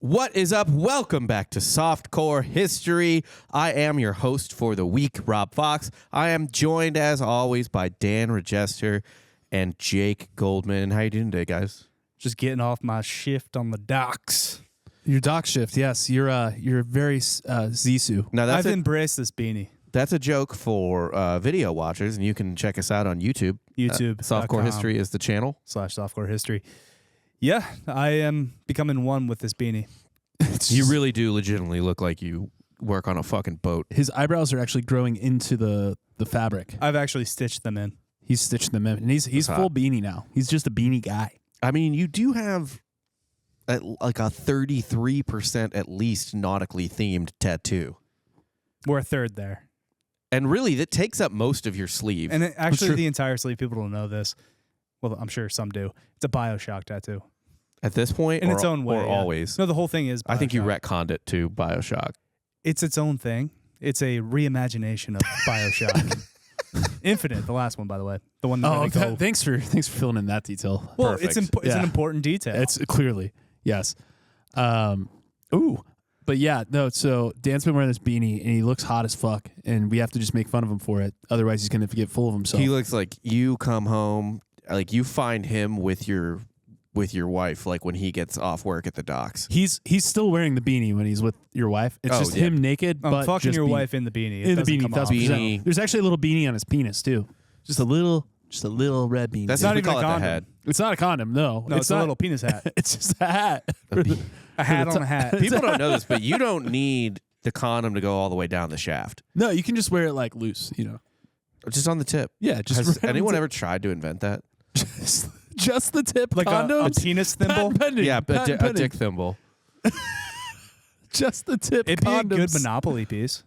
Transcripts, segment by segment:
What is up? Welcome back to Softcore History. I am your host for the week, Rob Fox. I am joined, as always, by Dan Regester and Jake Goldman. How you doing today, guys? Just getting off my shift on the docks. Your dock shift, yes. You're very Zissou. Now I've embraced this beanie. That's a joke for video watchers, and you can check us out on YouTube. Softcore History is the channel. /Softcore History. Yeah, I am becoming one with this beanie. You really do legitimately look like you work on a fucking boat. His eyebrows are actually growing into the fabric. I've actually stitched them in. He's stitched them in, and he's full beanie now. He's just a beanie guy. I mean, you do have like a 33% at least nautically themed tattoo. We're a third there. And really, that takes up most of your sleeve. And actually, the entire sleeve, people don't know this. Well, I'm sure some do. It's a Bioshock tattoo. At this point, In its own way. Or always? No, the whole thing is Bioshock. I think you retconned it to Bioshock. It's its own thing. It's a reimagination of Bioshock. Infinite, the last one, by the way. The one that thanks for filling in that detail. Well, Perfect. it's an important detail. It's clearly, yes. But yeah, no, so Dan's been wearing this beanie, and he looks hot as fuck, and we have to just make fun of him for it. Otherwise, he's going to get full of himself. He looks like you come home, like you find him with your wife, like when he gets off work at the docks. He's still wearing the beanie when he's with your wife. It's just him naked, I'm but fucking just your wife in the beanie. in the beanie. Beanie. There's actually a little beanie on his penis too. Just a little red beanie. That's not what we even call a it, the condom. head. It's not a condom, no. No, it's a little penis hat. It's just a hat. A hat on a hat. People don't know this, but you don't need the condom to go all the way down the shaft. No, you can just wear it like loose, you know. Just on the tip. Yeah, just Has right anyone on ever tried to invent that? just the tip, Like a condoms. penis thimble. Yeah, a dick thimble. Just the tip. It'd be a good condoms. Monopoly piece.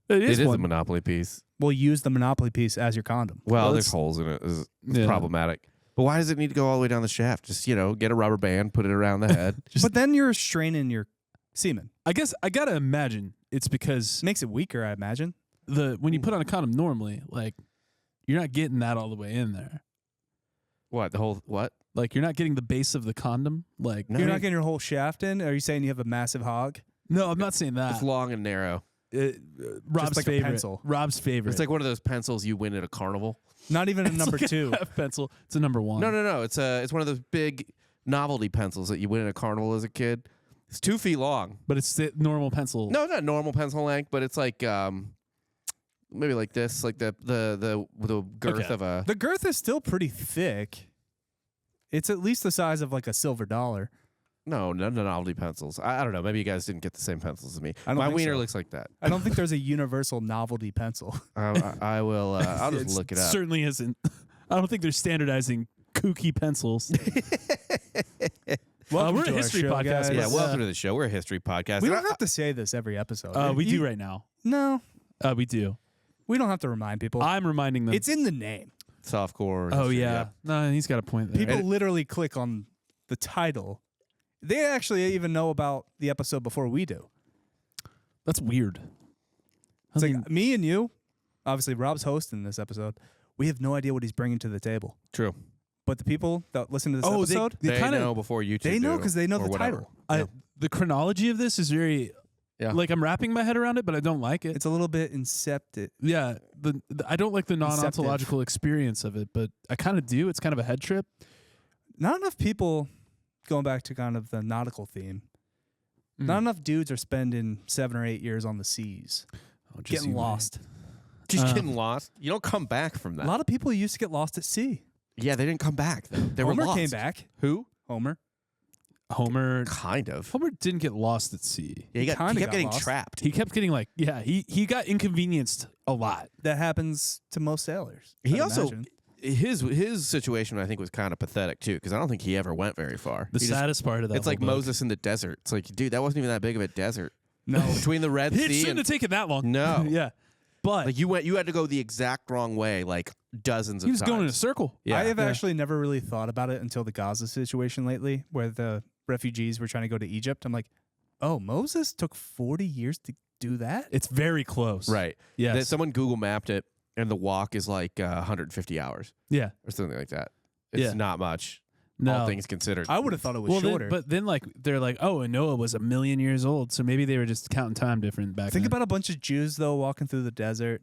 It is a one. Monopoly piece. We'll use the Monopoly piece as your condom. Well, there's holes in it. It's problematic. But why does it need to go all the way down the shaft? Just, get a rubber band, put it around the head. But then you're straining your semen. I guess I gotta imagine it's because Makes it weaker, I imagine. when you put on a condom normally, like you're not getting that all the way in there. What? The whole what? Like you're not getting the base of the condom. Like No. You're not getting your whole shaft in? Are you saying you have a massive hog? no, I'm not saying that. It's long and narrow. Rob's like a favorite. pencil. Rob's favorite. It's like one of those pencils you win at a carnival. Not even a number like two. A pencil. It's a number one. No. It's one of those big novelty pencils that you win at a carnival as a kid. It's 2 feet long. But it's the normal pencil. No, not normal pencil length, but it's like maybe like this, like the girth of a. The girth is still pretty thick. It's at least the size of like a silver dollar. No novelty pencils. I don't know. Maybe you guys didn't get the same pencils as me. I don't My think wiener so. looks like that. I don't think there's a universal novelty pencil. I will. I'll just look it up. Certainly isn't. I don't think they're standardizing kooky pencils. Welcome we're to a our history show, podcast. guys. Yeah, welcome to the show. We're a history podcast. We don't have to say this every episode. We do right now. No, We do. we don't have to remind people. I'm reminding them. It's in the name. Softcore. Oh history, yeah. No, he's got a point there. People literally click on the title. They actually even know about the episode before we do. That's weird. It's like me and you, obviously Rob's hosting this episode. We have no idea what he's bringing to the table. True. But the people that listen to this episode, They kinda know before you two they know do, because they know or the whatever. title. The chronology of this is very like I'm wrapping my head around it, but I don't like it. It's a little bit incepted. Yeah, I don't like the non-ontological experience of it, but I kind of do. It's kind of a head trip. Not enough people, going back to kind of the nautical theme, not enough dudes are spending 7 or 8 years on the seas, getting lost. Just getting lost. You don't come back from that. A lot of people used to get lost at sea. Yeah, they didn't come back. They Homer were lost. came back. Who? Homer. Homer Kind of. Homer didn't get lost at sea. Yeah, he kinda kept got getting lost. trapped. He kept getting he got inconvenienced a lot. That happens to most sailors. He I'd also imagine. his situation I think was kind of pathetic too, because I don't think he ever went very far. The He just- saddest part of that. It's like whole book. Moses in the desert. It's like, dude, that wasn't even that big of a desert. No. Between the Red It Sea shouldn't and have taken that long. No. yeah, but like you had to go the exact wrong way like dozens of he was times. going in a circle. Yeah. I have actually never really thought about it until the Gaza situation lately, where the refugees were trying to go to Egypt. I'm like, oh, Moses took 40 years to do that? It's very close. Right. Yes. That someone Google mapped it, and the walk is like 150 hours Yeah. or something like that. It's not much. No. all things considered. I would have thought it was shorter. But then like they're like, oh, and Noah was 1 million years old, so maybe they were just counting time different back Think then. about a bunch of Jews though walking through the desert.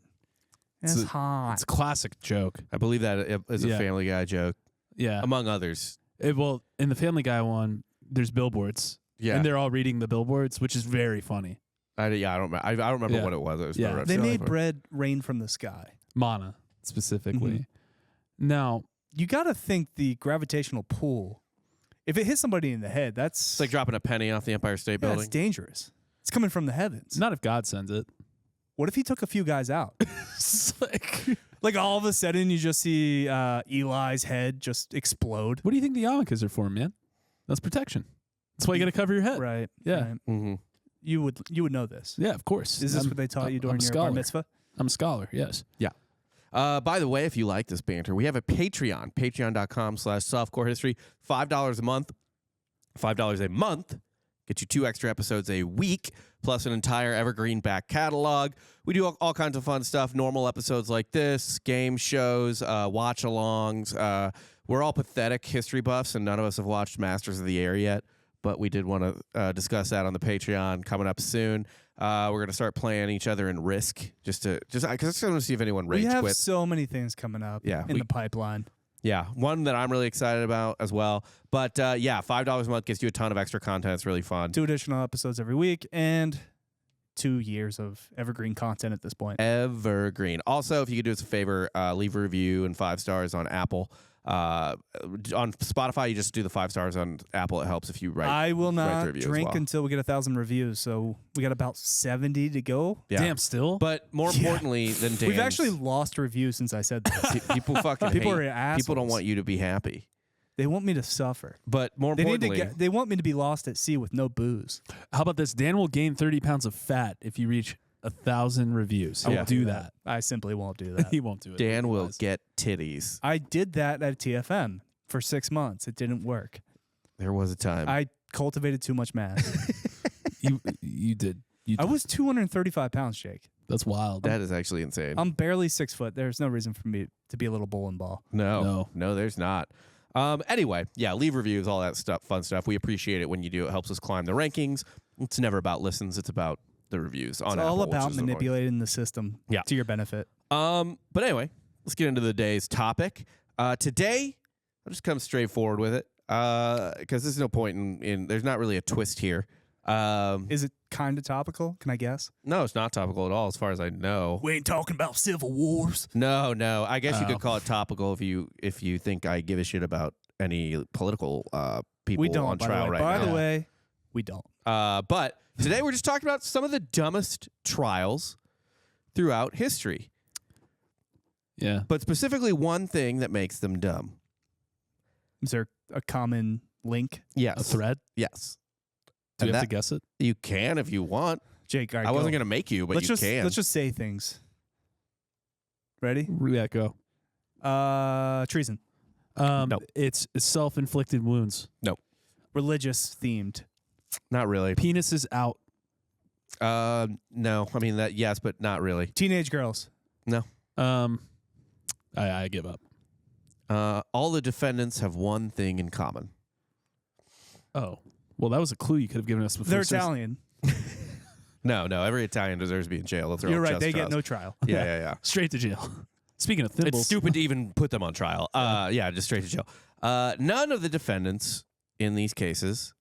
It's hot. It's a classic joke. I believe that is a Yeah. Family Guy joke, Yeah. among others. Well, in the Family Guy one, there's billboards. Yeah, And they're all reading the billboards, which is very funny. I don't remember Yeah. what it was. It was Yeah. about They something made like- bread rain from the sky. Mana, specifically. Now, You got to think the gravitational pull. If it hits somebody in the head, that's It's like dropping a penny off the Empire State that's Building. dangerous. It's coming from the heavens. not if God sends it. What if he took a few guys out? It's like, Like all of a sudden, you just see Eli's head just explode. what do you think the yarmulkes are for, man? That's protection. That's why you got to cover your head. Right. Yeah. right. Mm-hmm. You would know this. Yeah, of course. Is this I'm- what they taught you I'm during a your scholar. bar mitzvah? I'm a scholar, yes. By the way, if you like this banter, we have a Patreon, patreon.com/softcorehistory, $5 a month. $5 a month get you 2 extra episodes a week, plus an entire evergreen back catalog. We do all kinds of fun stuff, normal episodes like this, game shows, watch-alongs. We're all pathetic history buffs, and none of us have watched Masters of the Air yet, but we did want to discuss that on the Patreon coming up soon. We're going to start playing each other in Risk, because I just want to see if anyone rage We have quits. so many things coming up Yeah, in the pipeline. Yeah, one that I'm really excited about as well. But yeah, $5 a month gets you a ton of extra content. It's really fun. 2 additional episodes every week and 2 years of evergreen content at this point. Evergreen. Also, if you could do us a favor, leave a review and 5 stars on Apple. On Spotify, you just do the 5 stars. On Apple, it helps if you write. I will write the not review as drink well. until we get 1,000 reviews. So we got about 70 to go. Yeah. Damn, still? But more Yeah. importantly than Dan's, We've actually lost reviews since I said this. people fucking People hate. are assholes. People don't want you to be happy. They want me to suffer. But more They need to importantly, they want me to be lost at sea with no booze. How about this? Dan will gain 30 pounds of fat if you reach 1,000 reviews. I He'll won't do that. I simply won't do that. He won't do it. Dan will Otherwise. get titties. I did that at TFM for 6 months. It didn't work. There was a time. I cultivated too much mass. You did. You I did. was 235 pounds, Jake. That's wild. that is actually insane. I'm barely 6 foot. There's no reason for me to be a little bowling ball. No, there's not. Anyway, yeah, leave reviews, all that stuff, fun stuff. We appreciate it when you do. It helps us climb the rankings. It's never about listens. It's about the reviews on It's Apple, all which about is the point. manipulating the system Yeah. to your benefit. But anyway, let's get into the day's topic. Today, I'll just come straight forward with it because there's no point in there's not really a twist here. Is it kind of topical? Can I guess? No, it's not topical at all, as far as I know. We ain't talking about civil wars. No. I guess you Oh. could call it topical if you think I give a shit about any political people We don't. on by trial the way. right By now. the way, we don't. But today we're just talking about some of the dumbest trials throughout history, Yeah. but specifically one thing that makes them dumb. Is there a common link? Yes. A thread? Yes. Do you And have that- to guess it? You can if you want. Jake, all right, I wasn't go. going to make you, but let's you just can. let's just say things. Ready? Yeah, go. Treason. Nope. It's self-inflicted wounds. Religious themed. Not really. Penis is out. No. I mean, that yes, but not really. Teenage girls. I give up. All the defendants have one thing in common. Oh. Well, that was a clue you could have given us before. They're Sir. Italian. No. Every Italian deserves to be in jail. Let's throw You're out right. They just get trials. no trial. Yeah. Straight to jail. Speaking of thimbles. It's stupid to even put them on trial. Yeah, just straight to jail. None of the defendants in these cases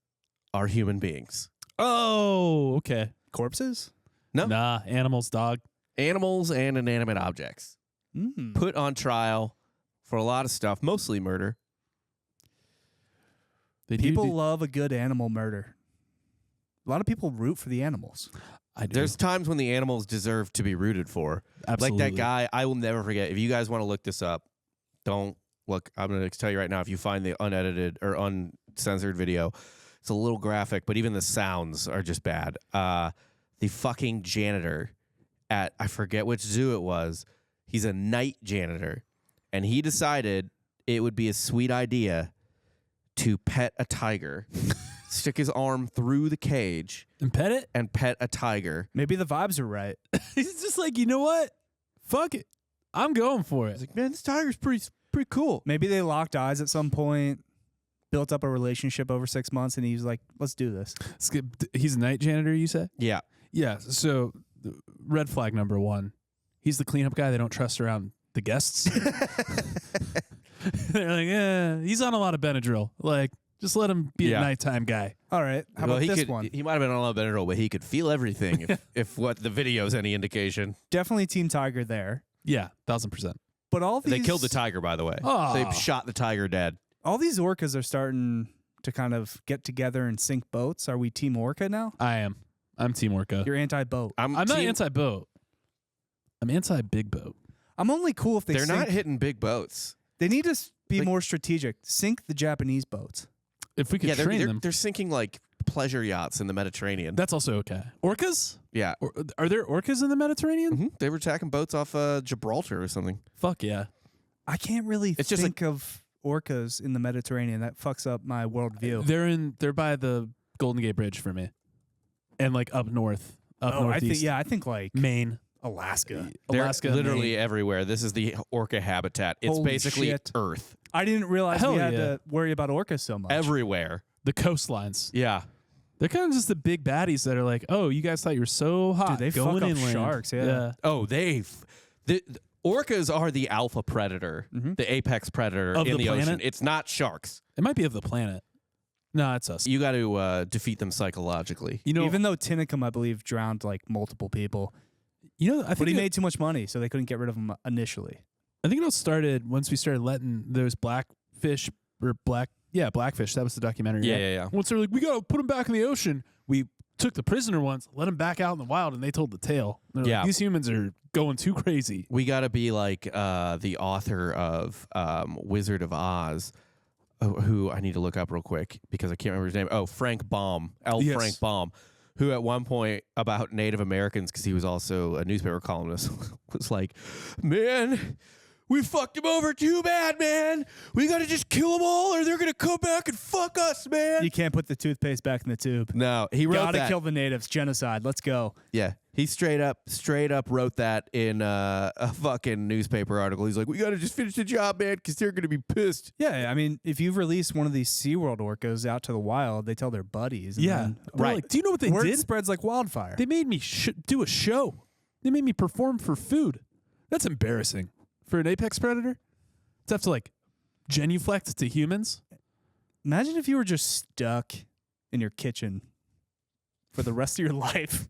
are human beings. Oh, okay. Corpses? No. Nah, animals, dog. Animals and inanimate objects Mm. put on trial for a lot of stuff, mostly murder. They do People do- love a good animal murder. A lot of people root for the animals. I do. There's times when the animals deserve to be rooted for. Absolutely. Like that guy, I will never forget. If you guys want to look this up, don't look. I'm going to tell you right now, if you find the unedited or uncensored video, it's a little graphic, but even the sounds are just bad. The fucking janitor at, I forget which zoo it was, he's a night janitor, and he decided it would be a sweet idea to pet a tiger, stick his arm through the cage, And pet it? and pet a tiger. Maybe the vibes are right. He's just like, you know what? Fuck it. I'm going for I was it. like, man, this tiger's pretty cool. Maybe they locked eyes at some point. built up a relationship over 6 months, and he's like, let's do this. He's a night janitor, you say? Yeah. Yeah. So red flag number 1. He's the cleanup guy they don't trust around the guests. They're like, yeah, he's on a lot of Benadryl. Like, just let him be a nighttime guy. All right. How about this one? He might have been on a lot of Benadryl, but he could feel everything if what the video's any indication. Definitely Team Tiger there. Yeah, 1000%. But all these... They killed the tiger, by the way. Oh. They shot the tiger dead. All these orcas are starting to kind of get together and sink boats. Are we Team Orca now? I am. I'm Team Orca. You're anti-boat. I'm not anti-boat. I'm anti-big boat. I'm only cool if They're not hitting big boats. They need to be more strategic. Sink the Japanese boats. If we could train them. They're sinking like pleasure yachts in the Mediterranean. That's also okay. Orcas? Yeah. Are there orcas in the Mediterranean? Mm-hmm. They were attacking boats off Gibraltar or something. Fuck yeah. I can't really It's just think of orcas in the Mediterranean. That fucks up my worldview. They're by the Golden Gate Bridge for me. And like up north. Northeast. I think like Maine. Alaska. They're Alaska, literally Maine. everywhere. This is the orca habitat. It's Holy basically shit. Earth. I didn't realize Hell we had yeah. to worry about orcas so much. Everywhere. The coastlines. Yeah. They're kind of just the big baddies that are like, oh, you guys thought you were so hot. Dude, they going fuck up inland. sharks, yeah. Oh, the orcas are the alpha predator, the apex predator Of in the the ocean. planet? It's not sharks. It might be of the planet. No, it's us. You got to defeat them psychologically. You know, Even though Tinakum, I believe, drowned like multiple people. I But he made too much money, so they couldn't get rid of him initially. I think it all started once we started letting those blackfish blackfish. That was the documentary. Yeah, right? yeah, yeah. Once they're like, we gotta put them back in the ocean. We took the prisoner ones, let them back out in the wild, and they told the tale. They're like, Yeah. these humans are going too crazy. We got to be like the author of Wizard of Oz, who I need to look up real quick because I can't remember his name. Oh, Frank Baum, Yes. Frank Baum, who at one point about Native Americans, because he was also a newspaper columnist, was like, man, we fucked them over too bad, man. We got to just kill them all or they're going to come back and fuck us, man. You can't put the toothpaste back in the tube. No, he wrote Gotta that. kill the natives. Genocide. Let's go. Yeah, he straight up wrote that in a fucking newspaper article. He's like, we got to just finish the job, man, because they're going to be pissed. Yeah, I mean, if you release one of these SeaWorld orcas out to the wild, they tell their buddies. And Yeah, then, We're like, do you know what they word did? spreads like wildfire. They made me do a show. They made me perform for food. That's embarrassing for an apex predator. To have to like genuflect to humans. Imagine if you were just stuck in your kitchen for the rest of your life.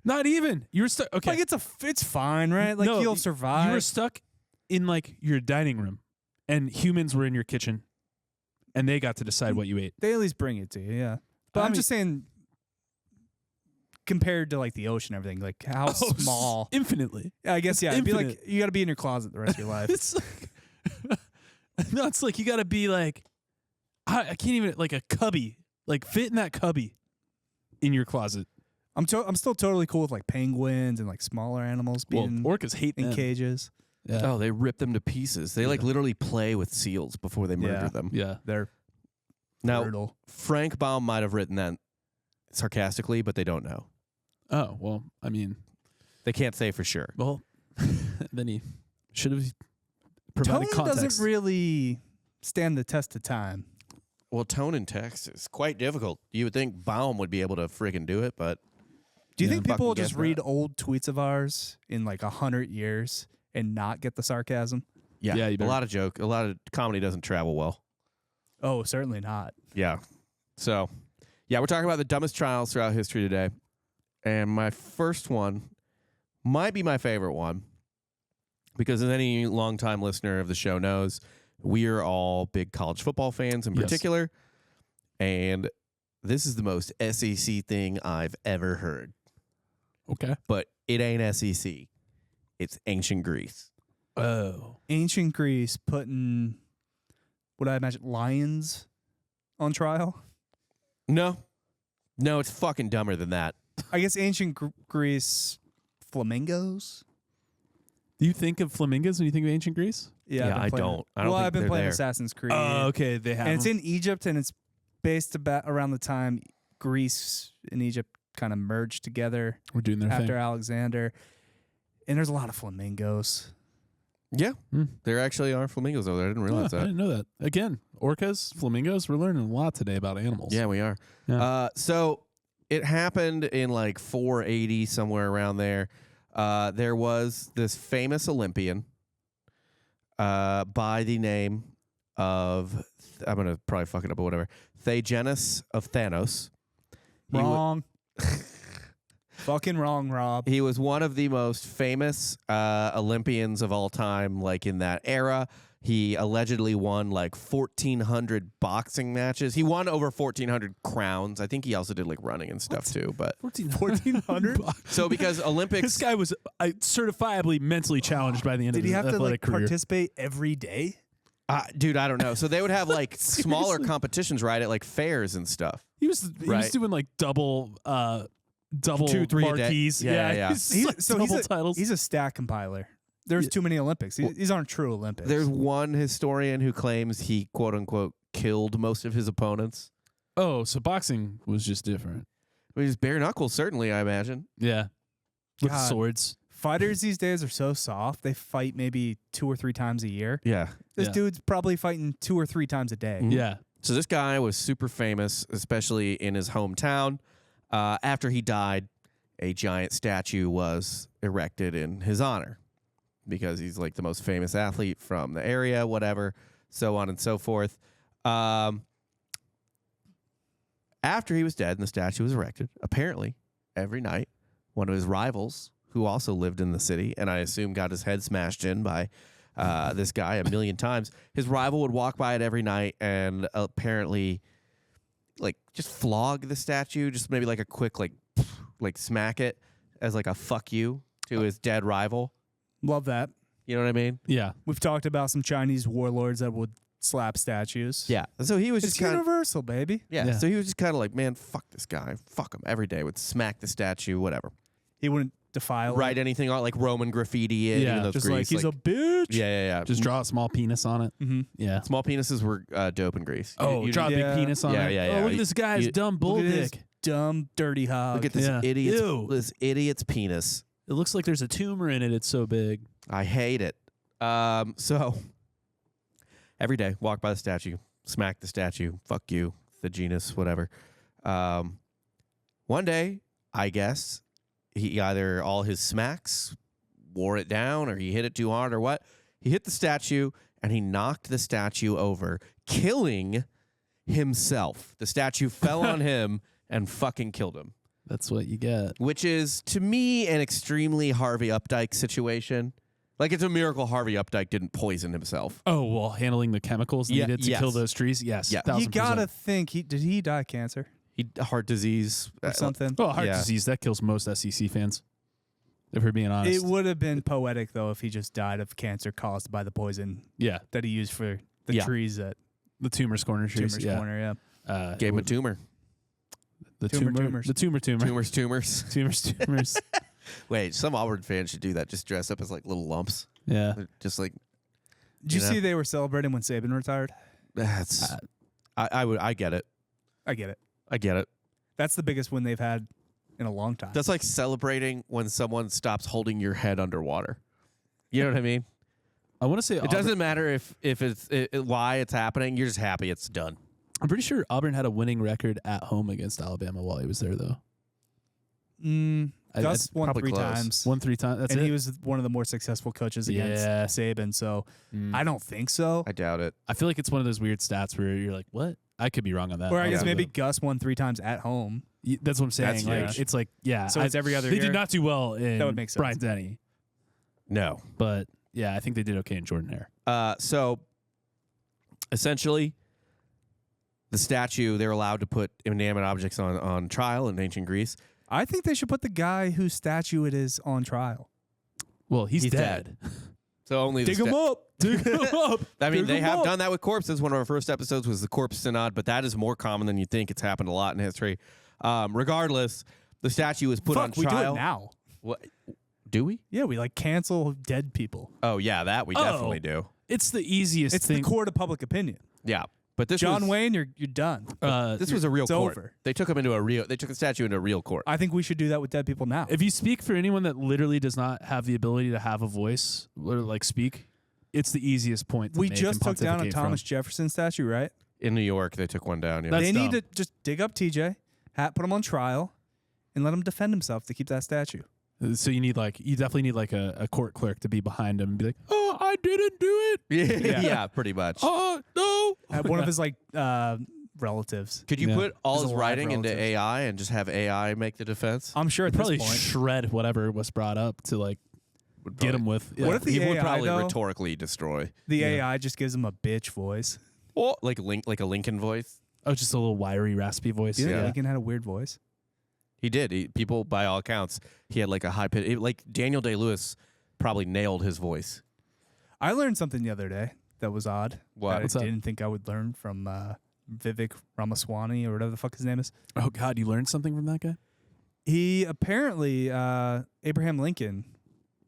Not even. You were stuck. Okay. Like it's fine, right? Like No, you'll survive. You were stuck in like your dining room, and humans were in your kitchen, and they got to decide what you ate. They at least bring it to you, yeah. But I'm just saying, compared to like the ocean, and everything, like how small. Infinitely. I guess yeah. It'd be like infinite. you got to be in your closet the rest of your life. It's like, no, it's like you got to be like, I can't even like a cubby, like fit in that cubby in your closet. I'm still totally cool with like penguins and like smaller animals being Orcas hate in them. cages. Yeah. Oh, they rip them to pieces. They like literally play with seals before they murder Yeah. them. Yeah. They're Now, brutal. Frank Baum might have written that sarcastically, but they don't know. Oh, well, I mean, They can't say for sure. well, then he should have provided Tone context. doesn't really stand the test of time. Well, tone and text is quite difficult. You would think Baum would be able to friggin' do it, but Do you Yeah. think people will Fucking just guess read not. old tweets of ours in like 100 years and not get the sarcasm? yeah, Yeah, you a better- lot of comedy doesn't travel well. Oh, certainly not. Yeah. So, yeah, we're talking about the dumbest trials throughout history today. And my first one might be my favorite one because, as any longtime listener of the show knows, we are all big college football fans in Yes. particular. And this is the most SEC thing I've ever heard. Okay. But it ain't SEC. It's ancient Greece. Oh. Ancient Greece putting, what I imagine, lions on trial. No, it's fucking dumber than that. I guess ancient Greece, flamingos. Do you think of flamingos when you think of ancient Greece? Yeah, I've been I playing- don't. I don't well, think I've been they're playing there. Assassin's Creed. Oh, okay. They have. And it's in Egypt, and it's based about around the time Greece and Egypt kind of merged together We're doing their after thing. Alexander. And there's a lot of flamingos. Yeah, there actually are flamingos over there. I didn't realize I that. didn't know that. Again, orcas, flamingos. We're learning a lot today about animals. Yeah, we are. Yeah. So it happened in like 480, somewhere around there. There was this famous Olympian by the name of, I'm going to probably fuck it up or whatever, Theagenes of Thanos. Wrong. Fucking wrong, Rob. He was one of the most famous Olympians of all time, like in that era. He allegedly won like 1,400 boxing matches. He won over 1,400 crowns. I think he also did like running and stuff too. But 1,400? so because Olympics, This guy was certifiably mentally challenged by the end Did of he his have to athletic like career. participate every day? dude, I don't know. So they would have like smaller Seriously? competitions, right, at like fairs and stuff. He was Right. doing like double 2-3 a day. marquees. Yeah. He's like double titles. He's a stat compiler. There's too many Olympics. These aren't true Olympics. There's one historian who claims he quote unquote killed most of his opponents. Oh, so boxing was just different. I mean, he's bare knuckles, certainly, I imagine. Yeah. With God. swords. Fighters these days are so soft. They fight maybe 2 or 3 times a year. Yeah. This Yeah. dude's probably fighting 2 or 3 times a day. Mhm. Yeah. So this guy was super famous, especially in his hometown. After he died, a giant statue was erected in his honor because he's like the most famous athlete from the area, whatever, so on and so forth. After he was dead and the statue was erected, apparently every night, one of his rivals, who also lived in the city, and I assume got his head smashed in by this guy a million times, his rival would walk by it every night and apparently like just flog the statue, just maybe like a quick like smack it as like a fuck you to his dead rival. Love that. You know what I mean? Yeah. We've talked about some Chinese warlords that would slap statues. Yeah. So he was It's just kind of universal, baby. Yeah. So he was just kind of like, man, fuck this guy, fuck him every day. Would smack the statue, whatever. He wouldn't defile Write it. anything on like Roman graffiti it, Yeah, even though Just Greece, like, he's a bitch. yeah. Just draw a small penis on it. Mm-hmm. Yeah. Small penises were dope in Greece. You Draw a Yeah. big penis on Yeah, it. yeah, Oh, yeah. look at this guy's You- dumb bull Look at his dick. dumb, dirty hog. look at this Yeah. idiot's Ew. this idiot's penis. It looks like there's a tumor in it. It's so big. I hate it. So every day, walk by the statue, smack the statue, fuck you, the genus, whatever. One day, I guess, he either all his smacks wore it down or he hit it too hard or what. He hit the statue and he knocked the statue over, killing himself. The statue fell on him and fucking killed him. That's what you get. Which is, to me, an extremely Harvey Updike situation. Like, it's a miracle Harvey Updike didn't poison himself. Oh, well, handling the chemicals Yeah, needed to yes. kill those trees? Yes. Yeah. 1000%. You gotta think did he die of cancer Heart disease. or something? Oh, heart Yeah. disease. That kills most SEC fans. If we're being honest. It would have been poetic though if he just died of cancer caused by the poison Yeah. that he used for the Yeah. trees at The tumor's corner trees. Tumor's Yeah. Corner. Yeah. Gave him a tumor. The Tumors. The tumor. Tumors. Tumors. Wait, some Auburn fans should do that. Just dress up as like little lumps. Yeah. They're just like, Did you You know? see they were celebrating when Saban retired? that's. I get it. I get it. I get it. That's the biggest win they've had in a long time. That's like celebrating when someone stops holding your head underwater. You know what I mean? I want to say It doesn't matter if it's why it's happening. You're just happy it's done. I'm pretty sure Auburn had a winning record at home against Alabama while he was there, though. Gus won probably 3 close. times. Won 3 times. That's and it. he was one of the more successful coaches against Yeah. Saban. So Mm. I don't think so. I doubt it. I feel like it's one of those weird stats where you're like, what? I could be wrong on that. Or I guess Yeah. maybe Gus won 3 times at home. That's what I'm saying. That's Like, huge. it's like, yeah. So it's every other They year? did not do well in That would make sense. Bryant Denny. No. But, yeah, I think they did okay in Jordan Hare. So essentially, the statue, they're allowed to put inanimate objects on trial in ancient Greece. I think they should put the guy whose statue it is on trial. Well, he's He's dead. So only the Dig him up. Dig him up. I mean, Dig they 'em have up. done that with corpses. One of our first episodes was the corpse synod, but that is more common than you think. It's happened a lot in history. Regardless, the statue was put on Fuck, we do trial. it now. What? Do we? Yeah, we like cancel dead people. Oh, yeah, that we definitely do. It's the easiest It's thing. the court of public opinion. Yeah. But this John was, Wayne, you're done. this was a real It's court. over. They took the statue into a real court. I think we should do that with dead people now. If you speak for anyone that literally does not have the ability to have a voice or like speak, it's the easiest point to We make just and took down a pontificate Thomas from. Jefferson statue, right? In New York, they took one down. Yeah. That's They need dumb. to just dig up TJ, put him on trial, and let him defend himself to keep that statue. So you definitely need like a court clerk to be behind him and be like, oh, I didn't do it. Yeah, pretty much. Oh, no. One of his relatives. Could you Yeah. put all His his alive writing into relatives. AI and just have AI make the defense? I'm sure at Probably this point. shred whatever was brought up to like Would get probably- him with. What if the he would AI, probably though- rhetorically destroy. The AI just gives him a bitch voice. Or like a Lincoln voice. Oh, just a little wiry, raspy voice. Do you think Yeah. Lincoln had a weird voice? He did. People, by all accounts, he had like a high pitch. Like Daniel Day-Lewis probably nailed his voice. I learned something the other day that was odd. What? That What's I up? didn't think I would learn from Vivek Ramaswamy or whatever the fuck his name is. Oh God, you learned something from that guy? He apparently, Abraham Lincoln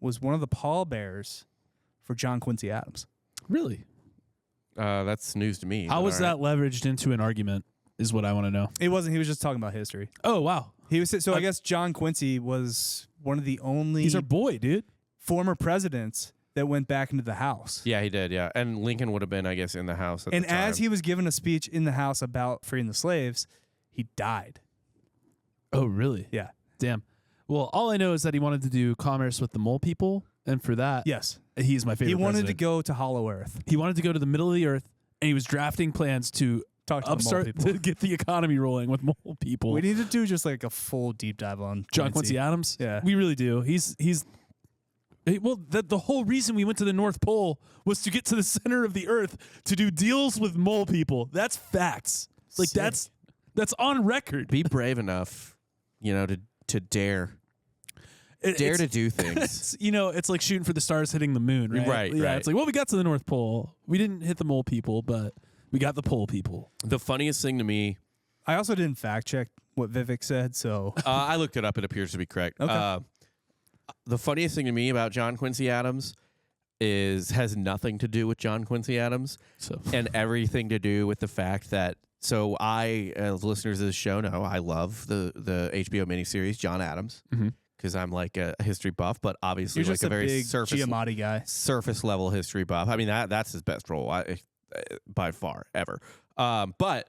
was one of the pallbearers for John Quincy Adams. Really? That's news to me. How but was all right. that leveraged into an argument? Is what I want to know. It wasn't. He was just talking about history. Oh wow, He was so. I guess John Quincy was one of the only he's our boy, dude. former presidents that went back into the House. Yeah, he did. Yeah, and Lincoln would have been, I guess, in the House at And the time. as he was giving a speech in the House about freeing the slaves, he died. Oh really? Yeah. Damn. Well, all I know is that he wanted to do commerce with the mole people, and for that, Yes. he's my favorite. He wanted to president. go to Hollow Earth. He wanted to go to the middle of the earth, and he was drafting plans to Talk to the mole upstart people. to get the economy rolling with mole people. We need to do just like a full deep dive on John Quincy Adams. Yeah. We really do. Well, the whole reason we went to the North Pole was to get to the center of the earth to do deals with mole people. That's facts. Like Sick. that's on record. Be brave enough, to dare It's- to do things. It's, it's like shooting for the stars, hitting the moon, right? Right, Yeah. right. It's like, well, we got to the North Pole. We didn't hit the mole people, but we got the pole people. The funniest thing to me, I also didn't fact check what Vivek said, so I looked it up. It appears to be correct. Okay. The funniest thing to me about John Quincy Adams has nothing to do with John Quincy Adams So and everything to do with the fact that. So I, as listeners of the show know, I love the HBO miniseries John Adams Mhm. because I'm like a history buff, but obviously you're like just a a very big surface Giamatti guy. level history buff. I mean that's his best role by far ever. But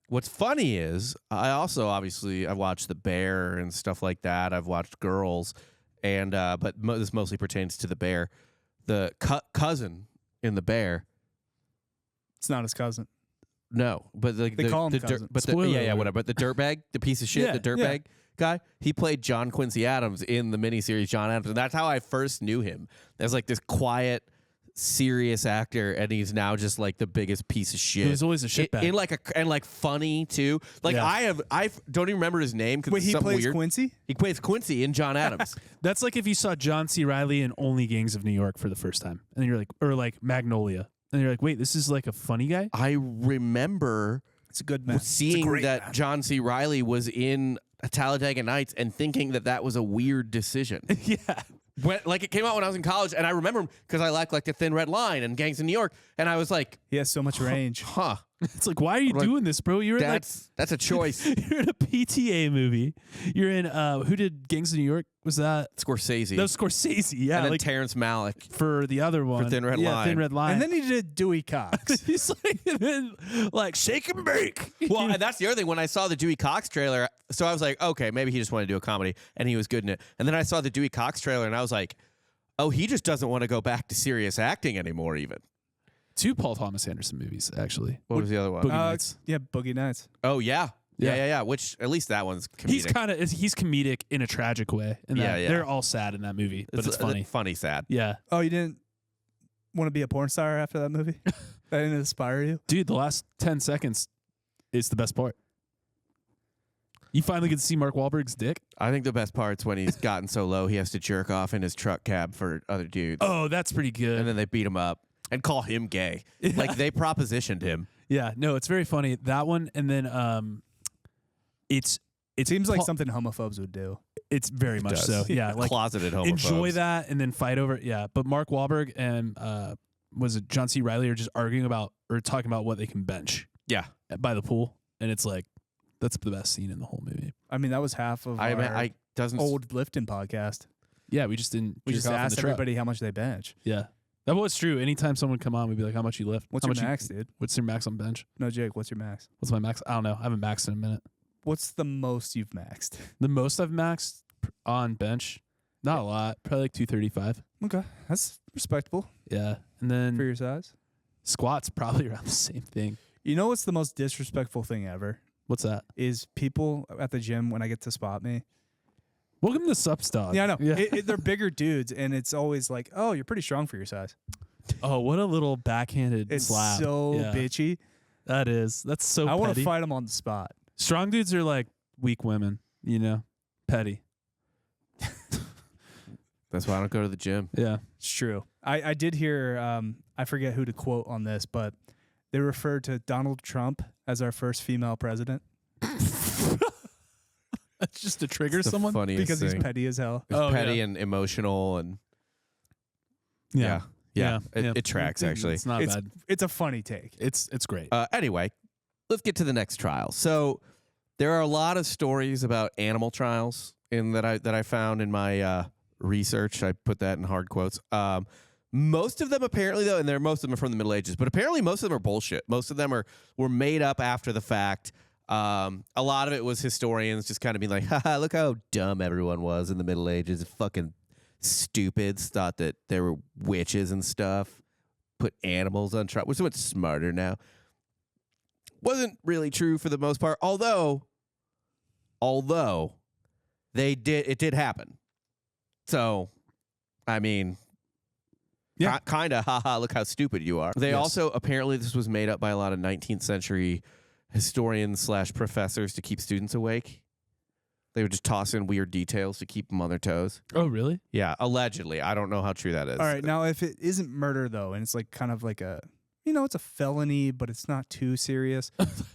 what's funny is I also obviously I've watched The Bear and stuff like that. I've watched Girls, and but this mostly pertains to The Bear. The cousin in The Bear. It's not his cousin. No, but They call him cousin. Spoiler yeah, alert. whatever. But the dirtbag, the piece of shit, Yeah, the dirtbag guy, he played John Quincy Adams in the miniseries John Adams, and that's how I first knew him. As like this quiet, serious actor, and he's now just like the biggest piece of shit. he was always a shitbag. In like and like funny too. Like Yeah. I don't even remember his name because Wait, he something plays weird. Quincy? He plays Quincy in John Adams. That's like if you saw John C. Reilly in Only Gangs of New York for the first time, and then you're like, or like Magnolia, and you're like, wait, this is like a funny guy. I remember It's a good match. seeing that John C. Reilly was in Talladega Nights and thinking that was a weird decision. Yeah. Like it came out when I was in college, and I remember him because I liked like the Thin Red Line and Gangs in New York, and I was like, He has so much range. huh, It's like, why are you Like, doing this, bro? You're in like that's a choice. you're in a PTA movie. You're in who did Gangs of New York? Was that Scorsese. that was Scorsese? Yeah, and then like Terrence Malick. for the other one, Thin Red yeah, Line. Thin Red Line. And then he did Dewey Cox. he's like, and then, like shake and bake. Well, and that's the other thing. When I saw the Dewey Cox trailer, so I was like, okay, maybe he just wanted to do a comedy, and he was good in it. And then I saw the Dewey Cox trailer, and I was like, oh, he just doesn't want to go back to serious acting anymore, even. Two Paul Thomas Anderson movies, actually. What was the other one? Boogie Nights. Yeah, Boogie Nights. Oh, yeah. Yeah, Yeah. yeah, yeah. Which, at least that one's comedic. He's comedic in a tragic way. And Yeah, yeah. they're all sad in that movie, but it's funny. Funny, sad. Yeah. Oh, you didn't want to be a porn star after that movie? That didn't inspire you? Dude, the last 10 seconds is the best part. You finally get to see Mark Wahlberg's dick. I think the best part's when he's gotten so low he has to jerk off in his truck cab for other dudes. Oh, that's pretty good. And then they beat him up and call him gay. Like, they propositioned him. Yeah, no, it's very funny. That one, and then it Seems like something homophobes would do. It's very much does. so. Yeah, like Closeted homophobes. enjoy that and then fight over it. Yeah, but Mark Wahlberg and was it John C. Reilly are just arguing about or talking about what they can bench Yeah. by the pool, and it's like that's the best scene in the whole movie. I mean, that was half of our I doesn't. old lifting podcast. Yeah, we just didn't. We jerk just off in asked the truck. everybody how much they bench. Yeah, That was true. Anytime someone come on, we'd be like, how much you lift? What's how your much max, dude? What's your max on bench? No, Jake, what's your max? What's my max? I don't know. I haven't maxed in a minute. What's the most you've maxed? The most I've maxed on bench, not a lot. Probably like 235. Okay, that's respectable Yeah. And then for your size. squats probably around the same thing. You know what's the most disrespectful thing ever? What's that? Is people at the gym when I get to spot me. Welcome to Substock. Yeah, I know. Yeah. They're bigger dudes, and it's always like, oh, you're pretty strong for your size. Oh, what a little backhanded It's slap. so Yeah. bitchy. That is. That's so I want petty. to fight them on the spot. Strong dudes are like weak women, you know? Petty. That's why I don't go to the gym. Yeah. It's true. I did hear, I forget who to quote on this, but they referred to Donald Trump as our first female president That's just to trigger It's the someone. funniest because he's thing. petty as hell. It's Oh, petty yeah. and emotional and Yeah. It tracks actually. It's not It's bad. it's a funny take. It's great. Anyway, let's get to the next trial. So there are a lot of stories about animal trials in that I found in my research. I put that in hard quotes. Most of them apparently though, and most of them are from the Middle Ages, but apparently most of them are bullshit. Most of them were made up after the fact. A lot of it was historians just kind of being like, haha, look how dumb everyone was in the Middle Ages. Fucking stupids thought that there were witches and stuff. Put animals on trial. We're so much smarter now. Wasn't really true for the most part, although it did happen. So, I mean, Yeah. kind of, haha, look how stupid you are. They Yes. also, apparently this was made up by a lot of 19th century historians / professors to keep students awake. They would just toss in weird details to keep them on their toes. Oh, really? Yeah, allegedly. I don't know how true that is. All right, now if it isn't murder though, and it's like kind of like a, it's a felony, but it's not too serious. A Do you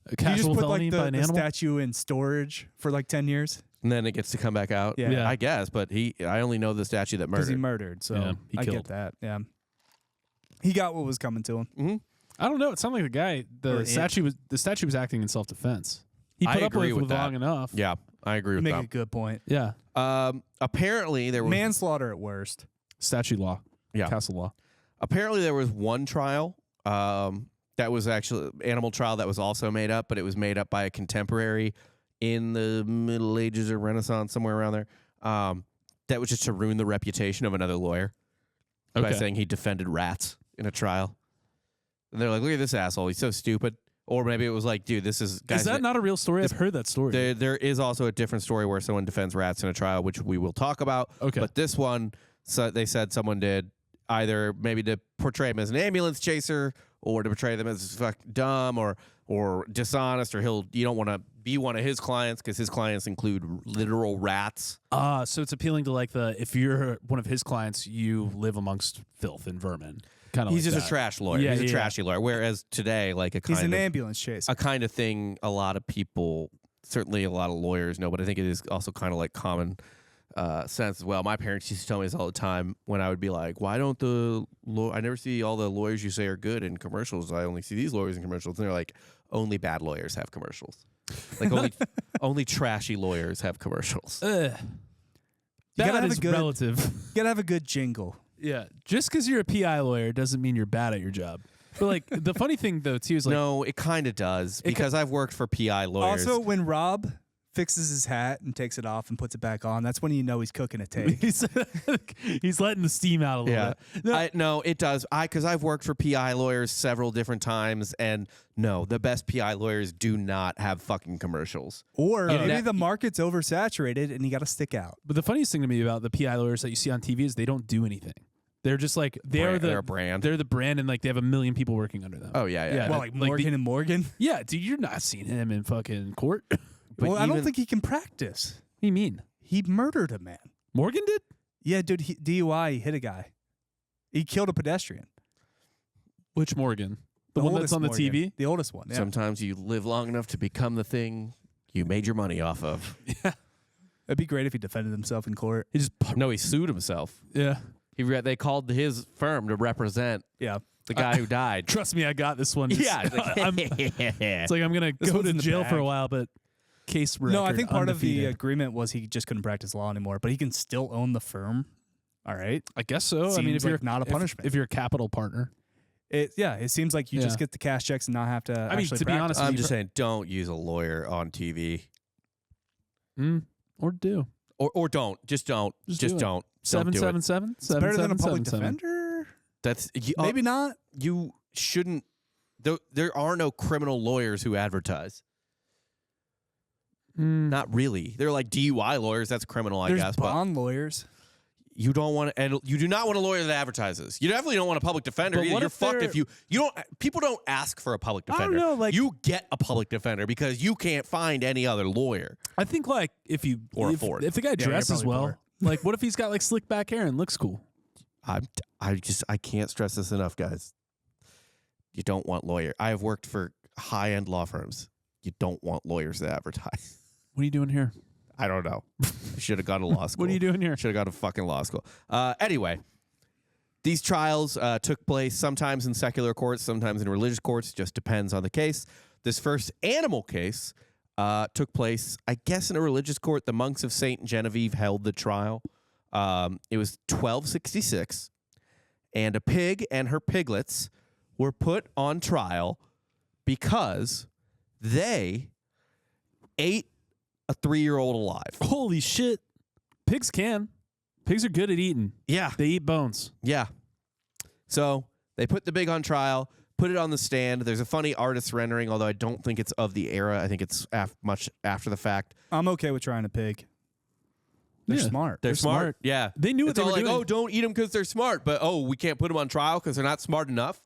just casual put felony like by an the animal? statue in storage for like 10 years? And then it gets to come back out. Yeah. Yeah. I guess, but I only know the statue that Because he murdered. murdered, so Yeah, he I killed. get that. Yeah, he got what was coming to him. Mm-hmm. I don't know. It sounded like the guy. Or The statue was acting in self defense. He I put up agree with with it that. long enough. Yeah, I agree You with make that. a good point. Yeah. Apparently there was Manslaughter at worst. Statute law. Yeah. Castle law. apparently there was one trial that was actually animal trial that was also made up, but it was made up by a contemporary in the Middle Ages or Renaissance, somewhere around there. That was just to ruin the reputation of another lawyer by Okay. saying he defended rats in a trial. And they're like, look at this asshole. He's so stupid. Or maybe it was like, dude, this is... Is that not a real story? I've heard that story. There is also a different story where someone defends rats in a trial, which we will talk about. Okay. But this one, so they said someone did either maybe to portray him as an ambulance chaser or to portray them as dumb or dishonest, or you don't want to be one of his clients because his clients include literal rats. So it's appealing to like if you're one of his clients, you live amongst filth and vermin. Kind of. He's like just that. a trash lawyer. Yeah, He's a yeah. trashy lawyer. Whereas today, like He's an ambulance chaser. a kind of thing a lot of people, certainly a lot of lawyers know, but I think it is also kind of like common sense as well. My parents used to tell me this all the time when I would be like, why don't I never see all the lawyers you say are good in commercials. I only see these lawyers in commercials. And they're like, only bad lawyers have commercials. Like only trashy lawyers have commercials. gotta That have is a good- relative. You gotta have a good jingle. Yeah. Just because you're a PI lawyer doesn't mean you're bad at your job. But like the funny thing though too is like No, it kind of does because I've worked for PI lawyers. Also, when Rob fixes his hat and takes it off and puts it back on, that's when you know he's cooking a take. he's letting the steam out a little yeah, bit. no, it does. Because I've worked for PI lawyers several different times, and no, the best PI lawyers do not have fucking commercials. Or You maybe ne- the market's oversaturated and you gotta stick out. But the funniest thing to me about the PI lawyers that you see on TV is they don't do anything. They're just like They're a brand. They're the brand, and like they have a million people working under them. Oh yeah. Yeah. Well, like like Morgan the- and Morgan. Yeah, dude, you're not seeing him in fucking court. What Well, I don't even- think he can practice. do you mean? He murdered a man. Morgan did? Yeah, dude, DUI, he hit a guy. He killed a pedestrian. Which Morgan? The one that's oldest on the Morgan. TV? The oldest one. Yeah. Sometimes you live long enough to become the thing you made your money off of. It'd be great if he defended himself in court. He just No, he sued himself. yeah. They called his firm to represent Yeah. the guy who died. Trust me, I got this one. Just- Yeah, it's like I'm gonna This go one's to in the jail for a bag. while, but case record No, I think part of the undefeated. agreement was he just couldn't practice law anymore, but he can still own the firm All right. I guess so. I mean, Seems if you're like not a punishment. if you're a capital partner, It seems like you just get the cash checks and not have to. I mean, actually to be practice. honest, I'm just saying, don't use a lawyer on TV. Or do Or don't. Just don't. Just do it. don't. Seven Don't do it. seven seven. It's better than a public defender. That's Maybe not. You shouldn't. There are no criminal lawyers who advertise. Not really. They're like DUI lawyers. That's criminal, I There's guess. bond lawyers. You don't want to, and you do not want a lawyer that advertises. You definitely don't want a public defender. But Either. what You're if fucked they're- if you don't. People don't ask for a public I don't defender. know, like- you get a public defender because you can't find any other lawyer. I think like if you Or if, afford. if the guy you're dresses probably well, poor. like what if he's got like slick back hair and looks cool? I can't stress this enough, guys. You don't want lawyer. I have worked for high end law firms. You don't want lawyers that advertise. What are you doing here? I don't know. Should have gone to law school. What are you doing here? Should have gone to fucking law school. Anyway, these trials took place sometimes in secular courts, sometimes in religious courts. Just depends on the case. This first animal case took place, I guess, in a religious court. The monks of St. Genevieve held the trial. It was 1266, and a pig and her piglets were put on trial because they ate a 3-year-old alive. Holy shit! Pigs can. Pigs are good at eating. Yeah. They eat bones. Yeah. So they put the pig on trial, put it on the stand. There's a funny artist rendering, although I don't think it's of the era. I think it's much after the fact. I'm okay with trying a pig. They're Yeah. smart. They're smart. Yeah. They knew what It's they all were like, doing. oh, don't eat them because they're smart. But, oh, we can't put them on trial because they're not smart enough.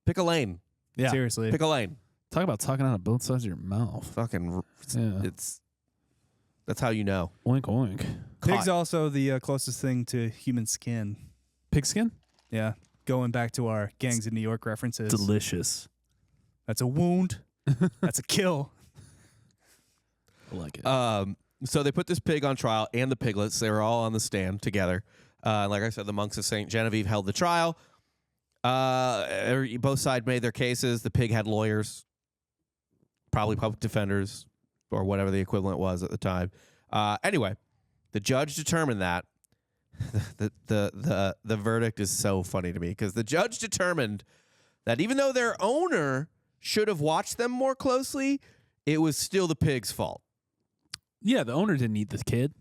Pick a lane. Yeah. Seriously. Pick a lane. Talk about talking out of both sides of your mouth. Fucking, Yeah. That's how you know. Oink oink. Pig's Caught. also the closest thing to human skin. Pigskin? Yeah. Going back to our gangs in New York references. Delicious. That's a wound. That's a kill. I like it. So they put this pig on trial and the piglets. They were all on the stand together. Like I said, the monks of St. Genevieve held the trial. Both sides made their cases. The pig had lawyers, probably public defenders, or whatever the equivalent was at the time. Anyway, the judge determined that the verdict is so funny to me because the judge determined that even though their owner should have watched them more closely, it was still the pig's fault. Yeah, the owner didn't eat the kid.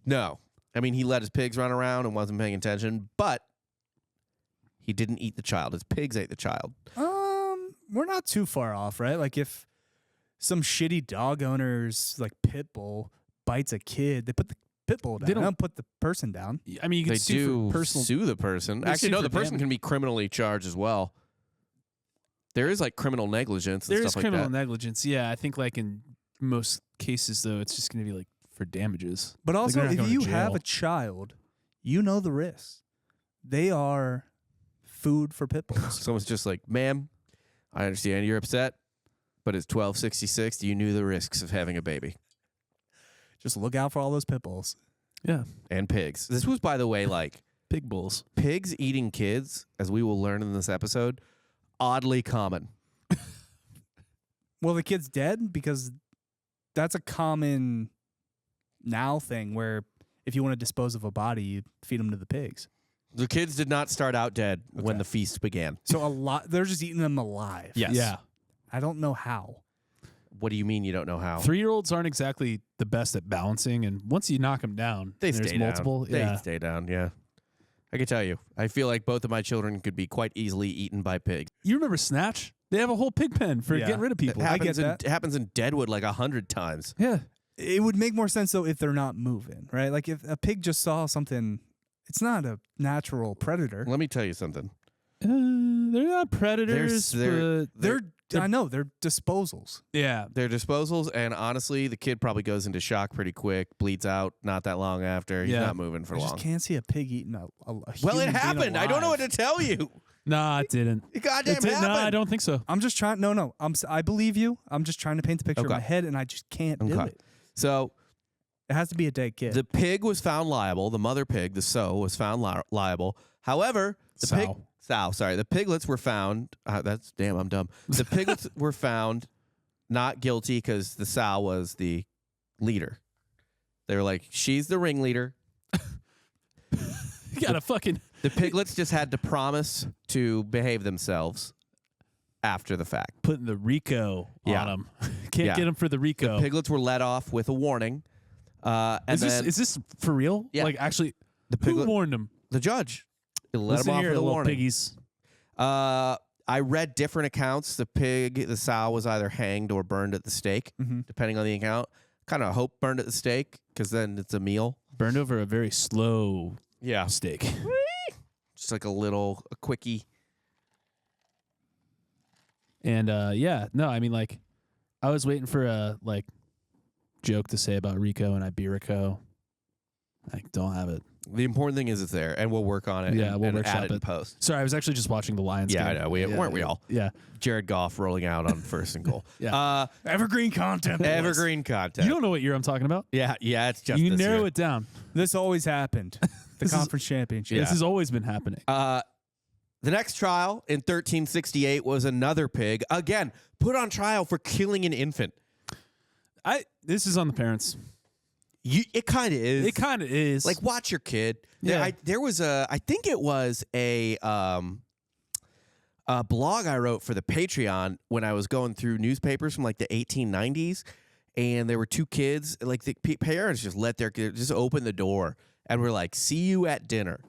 No. I mean, he let his pigs run around and wasn't paying attention, but he didn't eat the child. His pigs ate the child. We're not too far off, right? Like if some shitty dog owner's like pit bull bites a kid, they put the pit bull down. They don't put the person down. I mean, you can They sue do for personal. sue the person. They Actually, sue no, for the person damage. can be criminally charged as well. There is like criminal negligence and There is stuff criminal like that. negligence. Yeah, I think like in most cases though, it's just going to be like for damages. But Like, also, they're not if going to you have jail. a child, you know the risks. They are food for pit bulls. Someone's just like, ma'am, I understand you're upset, but it's 1266. You knew the risks of having a baby Just look out for all those pit bulls. Yeah, and pigs. This was, by the way, like pig bulls. pigs eating kids, as we will learn in this episode, oddly common. Well, the kid's dead because that's a common now thing where if you want to dispose of a body, you feed them to the pigs. The kids did not start out dead when Okay. the feast began. So a lot, they're just eating them alive. Yes. Yeah. I don't know how. What do you mean you don't know how? 3-year-olds aren't exactly the best at balancing, and once you knock them down, They and there's stay multiple. down. They Yeah, stay down, yeah. I can tell you. I feel like both of my children could be quite easily eaten by pigs. you remember Snatch? They have a whole pig pen for Yeah. getting rid of people. I Happens get in, that. happens in Deadwood like 100 times. Yeah, It would make more sense though if they're not moving, right? Like if a pig just saw something, it's not a natural predator. Let me tell you something. they're not predators. but I know they're disposals. yeah, They're disposals, and honestly, the kid probably goes into shock pretty quick, bleeds out not that long after. He's Yeah. not moving for I long. just can't see a pig eating a Well, human it being happened. I don't know what alive. to tell you. nah, it didn't. It goddamn It did- happened. No, I don't think so. I'm just trying. No. I believe you. I'm just trying to paint the picture in Okay. my head, and I just can't do Okay. it. So It has to be a dead kid. the pig was found liable. The mother pig, the sow, was found liable. However, the the piglets were found. I'm dumb. The piglets were found not guilty because the sow was the leader. They were like, she's the ringleader. You got to fucking... The piglets just had to promise to behave themselves after the fact. Putting the Rico Yeah. on them. Can't get them for the Rico. The piglets were let off with a warning. And Is this for real? Yeah. Like, actually, The who piglet- warned them? the judge let Listen them off here, with a little warning. piggies. I read different accounts. The sow was either hanged or burned at the stake, depending on the account. Kind of hope burned at the stake because then it's a meal. Burned over a very slow steak. Just like a quickie. And no, I mean, like, I was waiting for a joke to say about Rico and Iberico. I don't have it. The important thing is it's there, and we'll work on it. Yeah, and, we'll and workshop add it in it. post. Sorry, I was actually just watching the Lions Yeah, game. I know. Weren't we all? Yeah. Jared Goff rolling out on first and goal. Yeah. Evergreen content. boys. Evergreen content. You don't know what year I'm talking about? Yeah, it's just You this narrow year. it down. This always happened. The conference championship. This has always been happening. The next trial in 1368 was another pig, again, put on trial for killing an infant. This is on the parents. It kind of is. It kind of is. Like, watch your kid. Yeah. There was I think it was a blog I wrote for the Patreon when I was going through newspapers from like the 1890s, and there were two kids. Like the parents just let their kids just open the door and were like, "See you at dinner."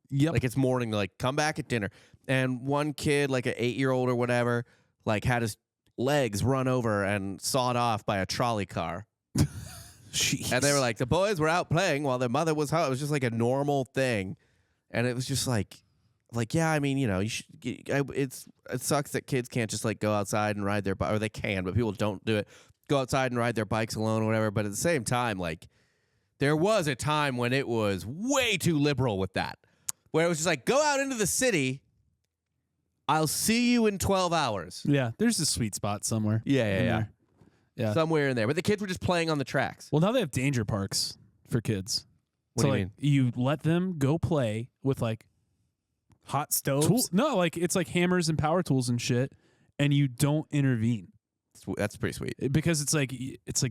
Yep. Like it's morning, like come back at dinner. And one kid, like an 8-year-old or whatever, like had his legs run over and sawed off by a trolley car. Jeez. And they were like, the boys were out playing while their mother was home. It was just like a normal thing. And it was just like, yeah, I mean, you should, it sucks that kids can't just like go outside and ride their bike, or they can, but people don't do it. Go outside and ride their bikes alone or whatever. But at the same time, like, there was a time when it was way too liberal with that, where it was just like, go out into the city. I'll see you in 12 hours. Yeah, there's a sweet spot somewhere. Yeah. there. Yeah. Somewhere in there. But the kids were just playing on the tracks. Well, now they have danger parks for kids. What so do you like, you let them go play with like Hot stoves. No, like it's like hammers and power tools and shit, and you don't intervene That's pretty sweet. because it's like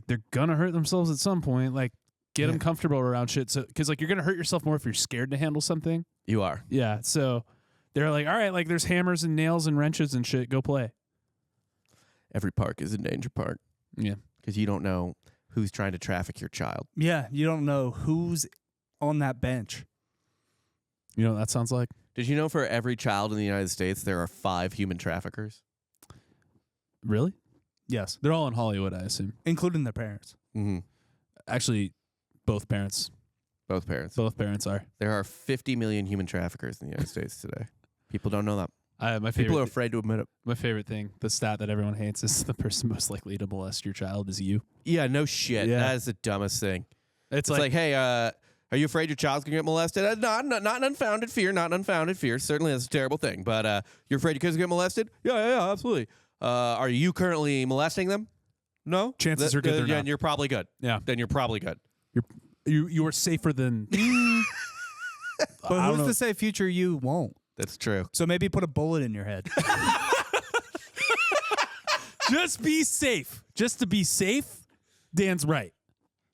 they're gonna hurt themselves at some point. Like get them comfortable around shit. So because like you're gonna hurt yourself more if you're scared to handle something. You are. Yeah. So they're like, all right, like there's hammers and nails and wrenches and shit. Go play. Every park is a danger park. Yeah. Because you don't know who's trying to traffic your child. Yeah, you don't know who's on that bench. You know what that sounds like? Did you know for every child in the United States, there are 5 human traffickers? Really? Yes, They're all in Hollywood, I assume. including their parents. Mm-hmm. Actually, both parents. Both parents. Both parents are. There are 50 million human traffickers in the United States today. People don't know that. My People are favorite, afraid to admit it. my favorite thing, the stat that everyone hates, is the person most likely to molest your child is you. Yeah, no shit. Yeah. That is the dumbest thing. It's It's like, hey, are you afraid your child's going to get molested? Not an unfounded fear, not an unfounded fear. Certainly that's a terrible thing. But you're afraid your kids will get molested? Yeah, absolutely. Are you currently molesting them? No? Chances are good they're yeah, not. and you're probably good. yeah, Then you're probably good. you are safer than. But I don't who's know. to say future you won't? That's true. So maybe put a bullet in your head. Just be safe. Just to be safe. Dan's right.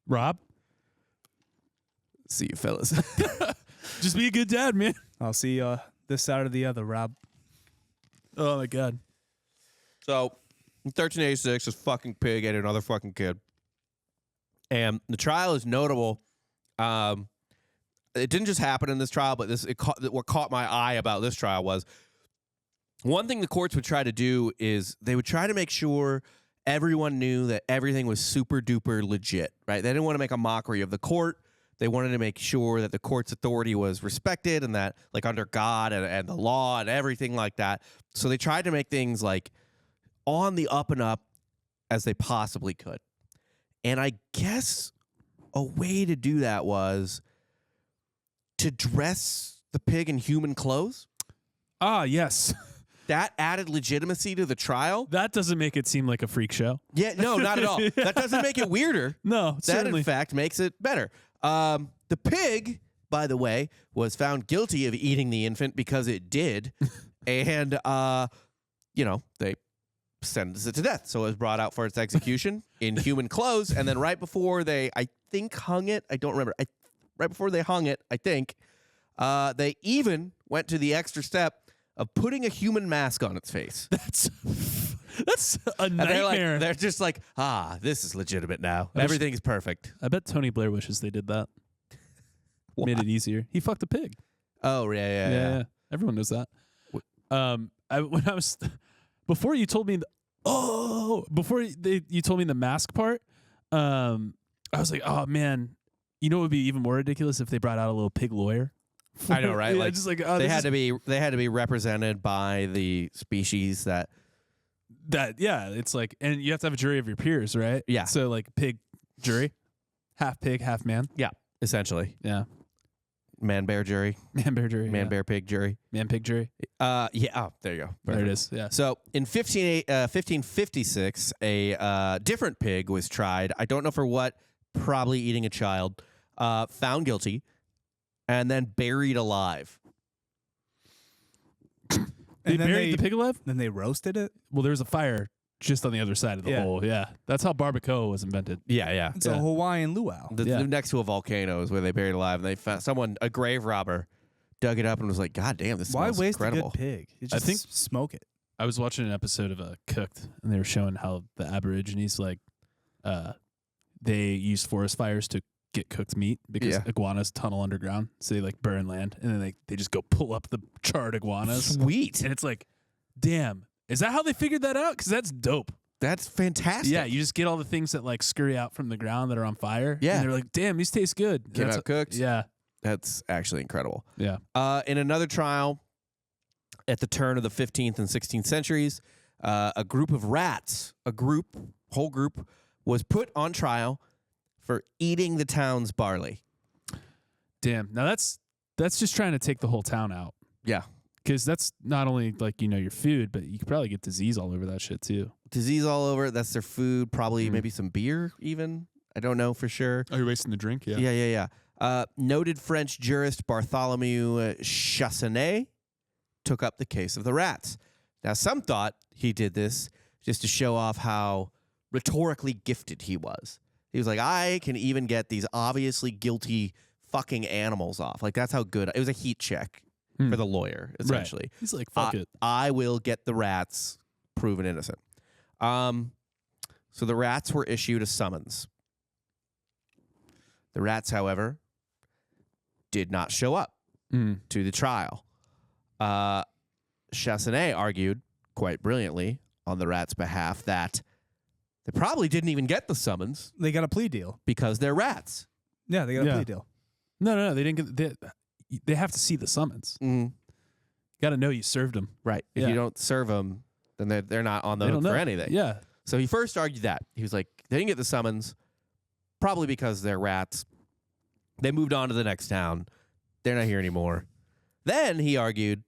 Rob, See you, fellas. just be a good dad, man. I'll see you this side or the other, Rob. Oh my god. So, in 1386, this fucking pig ate another fucking kid. And the trial is notable. It didn't just happen in this trial, but what caught my eye about this trial was one thing the courts would try to do is they would try to make sure everyone knew that everything was super duper legit, right? They didn't want to make a mockery of the court. They wanted to make sure that the court's authority was respected and that, like, under God and the law and everything like that. So they tried to make things, like, on the up and up as they possibly could. And I guess a way to do that was to dress the pig in human clothes. Ah, yes. That added legitimacy to the trial. That doesn't make it seem like a freak show. Yeah, no, not at all. That doesn't make it weirder. No, That, certainly. in fact, makes it better. The pig, by the way, was found guilty of eating the infant because it did. And, they sentenced it to death. So it was brought out for its execution in human clothes. And then right before they, I think, hung it, I don't remember. Right before they hung it, I think, They even went to the extra step of putting a human mask on its face. That's a And they're nightmare. they're just like, this is legitimate now. Everything's perfect. I bet Tony Blair wishes they did that. Made it easier. He fucked a pig. Oh, yeah. Everyone knows that. Before you told me, you told me the mask part, I was like, oh man, you know what would be even more ridiculous if they brought out a little pig lawyer. I know, right? Yeah, Like, just like they had to be represented by the species that. It's like, and you have to have a jury of your peers, right? Yeah. So like pig jury, half pig, half man. Yeah, essentially. Yeah. Man bear jury. Man bear jury. Man bear pig jury. Man pig jury. Yeah. Oh, there you go. There it is. Yeah. So in 1556, a different pig was tried. I don't know for what, probably eating a child, found guilty, and then buried alive. They buried the pig alive? Then they roasted it. Well, there was a fire just on the other side of the hole. Yeah. That's how barbacoa was invented. Yeah. It's a Hawaiian luau. Next to a volcano is where they buried alive. And they found a grave robber, dug it up and was like, God damn, this Why smells waste incredible. a good pig? You just I think- smoke it. I was watching an episode of Cooked, and they were showing how the Aborigines, they use forest fires to get cooked meat because iguanas tunnel underground. So they burn land, and then they just go pull up the charred iguanas. Sweet. And it's like, damn, is that how they figured that out? Because that's dope. That's fantastic. Yeah, you just get all the things that scurry out from the ground that are on fire. Yeah. And they're like, damn, these taste good. Came out cooked. Yeah. That's actually incredible. Yeah. In another trial at the turn of the 15th and 16th centuries, a group of rats, whole group, was put on trial for eating the town's barley. Damn. Now that's just trying to take the whole town out. Yeah. Because that's not only your food, but you could probably get disease all over that shit too. Disease all over. That's their food. Probably maybe some beer even. I don't know for sure. Oh, you're wasting the drink? Yeah. Yeah. Noted French jurist Bartholomew Chassenet took up the case of the rats. Now, some thought he did this just to show off how rhetorically gifted he was. He was like, I can even get these obviously guilty fucking animals off. Like, that's how good. It was a heat check for the lawyer, essentially. Right. He's like, fuck it. I will get the rats proven innocent. So the rats were issued a summons. The rats, however, did not show up to the trial. Chassenet argued quite brilliantly on the rats' behalf that they probably didn't even get the summons They got a plea deal. because they're rats. Yeah, they got a plea deal. No, they didn't get. They have to see the summons. Got to know you served them. Right. If Yeah. you don't serve them, then they're not on the They hook don't for know. anything. Yeah. So he first argued that. He was like, they didn't get the summons, probably because they're rats. They moved on to the next town. They're not here anymore. Then he argued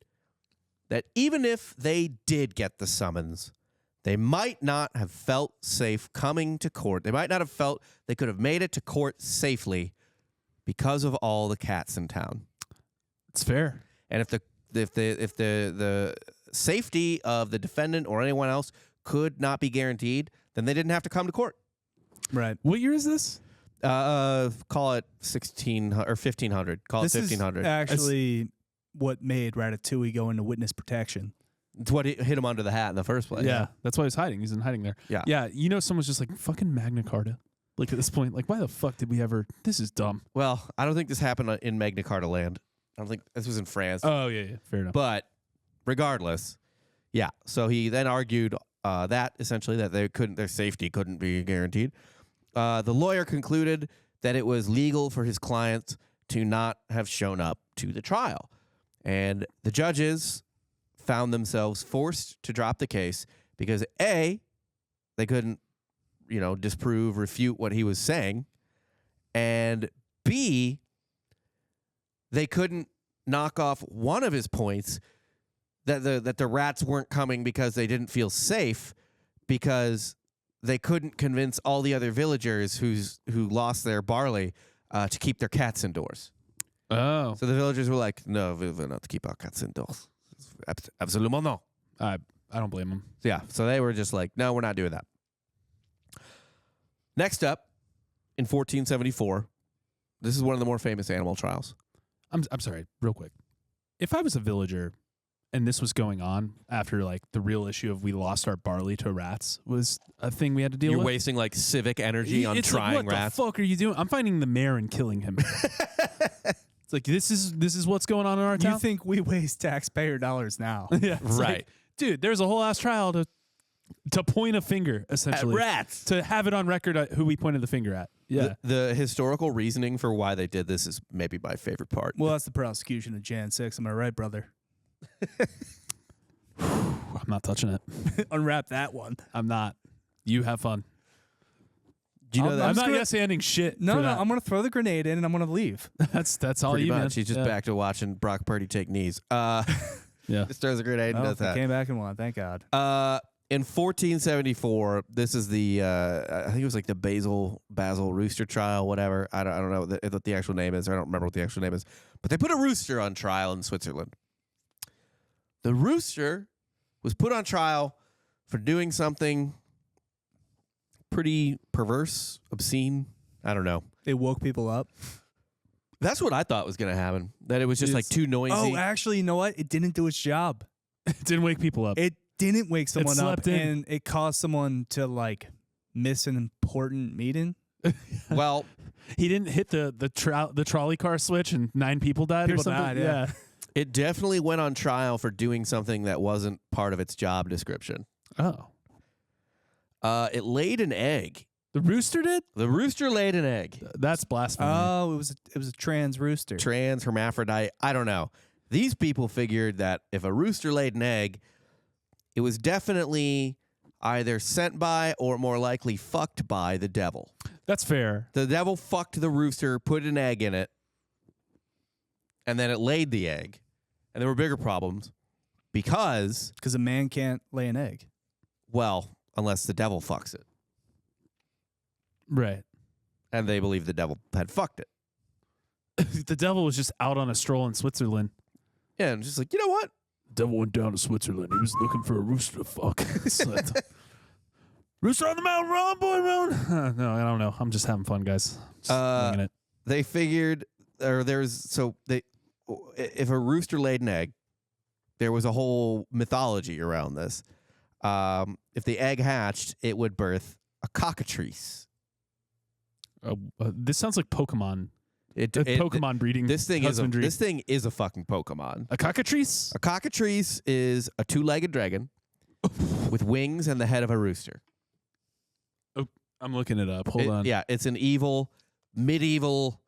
that even if they did get the summons, they might not have felt safe coming to court. They might not have felt they could have made it to court safely because of all the cats in town. It's fair. And if the safety of the defendant or anyone else could not be guaranteed, then they didn't have to come to court. Right. What year is this? Call it 1600 or 1500. Call This it is 1500. actually what made Ratatouille go into witness protection. It's what hit him under the hat in the first place. Yeah. That's why he's hiding. He's in hiding there. Yeah. Yeah. You know, someone's just like, fucking Magna Carta. Like at this point, like, why the fuck did we ever? This is dumb. Well, I don't think this happened in Magna Carta land. I don't think this was in France. Oh, yeah. Fair enough. But regardless, yeah. So he then argued that essentially that their safety couldn't be guaranteed. The lawyer concluded that it was legal for his client to not have shown up to the trial. And the judges found themselves forced to drop the case because A, they couldn't, disprove, refute what he was saying, and B, they couldn't knock off one of his points that the rats weren't coming because they didn't feel safe, because they couldn't convince all the other villagers who lost their barley to keep their cats indoors. Oh. So the villagers were like, no, we will not keep our cats indoors. Absolutely no. I don't blame him. Yeah, so they were just like, no, we're not doing that. Next up, in 1474, this is one of the more famous animal trials. I'm sorry, real quick. If I was a villager and this was going on after like the real issue of we lost our barley to rats was a thing we had to deal You're with. wasting like civic energy on It's trying like, what rats. the fuck are you doing? I'm finding the mayor and killing him. It's like this is what's going on in our town. You think we waste taxpayer dollars now? Yeah, it's Right. like, dude, there's a whole ass trial to point a finger essentially rats. to have it on record who we pointed the finger at. Yeah. The historical reasoning for why they did this is maybe my favorite part. Well, that's the prosecution of Jan 6. Am I right, brother? I'm not touching it. Unwrap that one. I'm not. You have fun. Do you know I'm that? I'm just not gonna- yes anding shit. No, for no, that. I'm going to throw the grenade in and I'm going to leave. That's all Pretty you, man. much. He's just Yeah. back to watching Brock Purdy take knees. Yeah. Just throws a grenade and Oh, does I that. came back and won. Thank God. In 1474, this is the I think it was like the Basil Rooster trial, whatever. I don't know what the actual name is. Or I don't remember what the actual name is. But they put a rooster on trial in Switzerland. The rooster was put on trial for doing something pretty perverse, obscene. I don't know. It woke people up. That's what I thought was going to happen. That it was just like It's- too noisy. Oh, actually, you know what? It didn't do its job. It didn't wake people up. It didn't wake someone up, slept in. and it caused someone to like miss an important meeting. Well, He didn't hit the trolley car switch and 9 people died. or People something? died, yeah. it definitely went on trial for doing something that wasn't part of its job description. Oh. It laid an egg. The rooster did? The rooster laid an egg. That's blasphemy. Oh, it was a trans rooster. Trans, hermaphrodite, I don't know. These people figured that if a rooster laid an egg, it was definitely either sent by or more likely fucked by the devil. That's fair. The devil fucked the rooster, put an egg in it, and then it laid the egg. And there were bigger problems because, Because a man can't lay an egg. well, unless the devil fucks it. Right. And they believe the devil had fucked it. The devil was just out on a stroll in Switzerland. Yeah, and just like, you know what? Devil went down to Switzerland. He was looking for a rooster to fuck. Rooster on the mountain, run, boy, run. No, I don't know. I'm just having fun, guys. Just winging it. They figured, or if a rooster laid an egg, there was a whole mythology around this. If the egg hatched, it would birth a cockatrice. This sounds like Pokemon. It Pokemon breeding. This thing husbandry. is a fucking Pokemon. A cockatrice? A cockatrice is a 2-legged dragon with wings and the head of a rooster. I'm looking it up. Hold on. Yeah, it's an evil, medieval,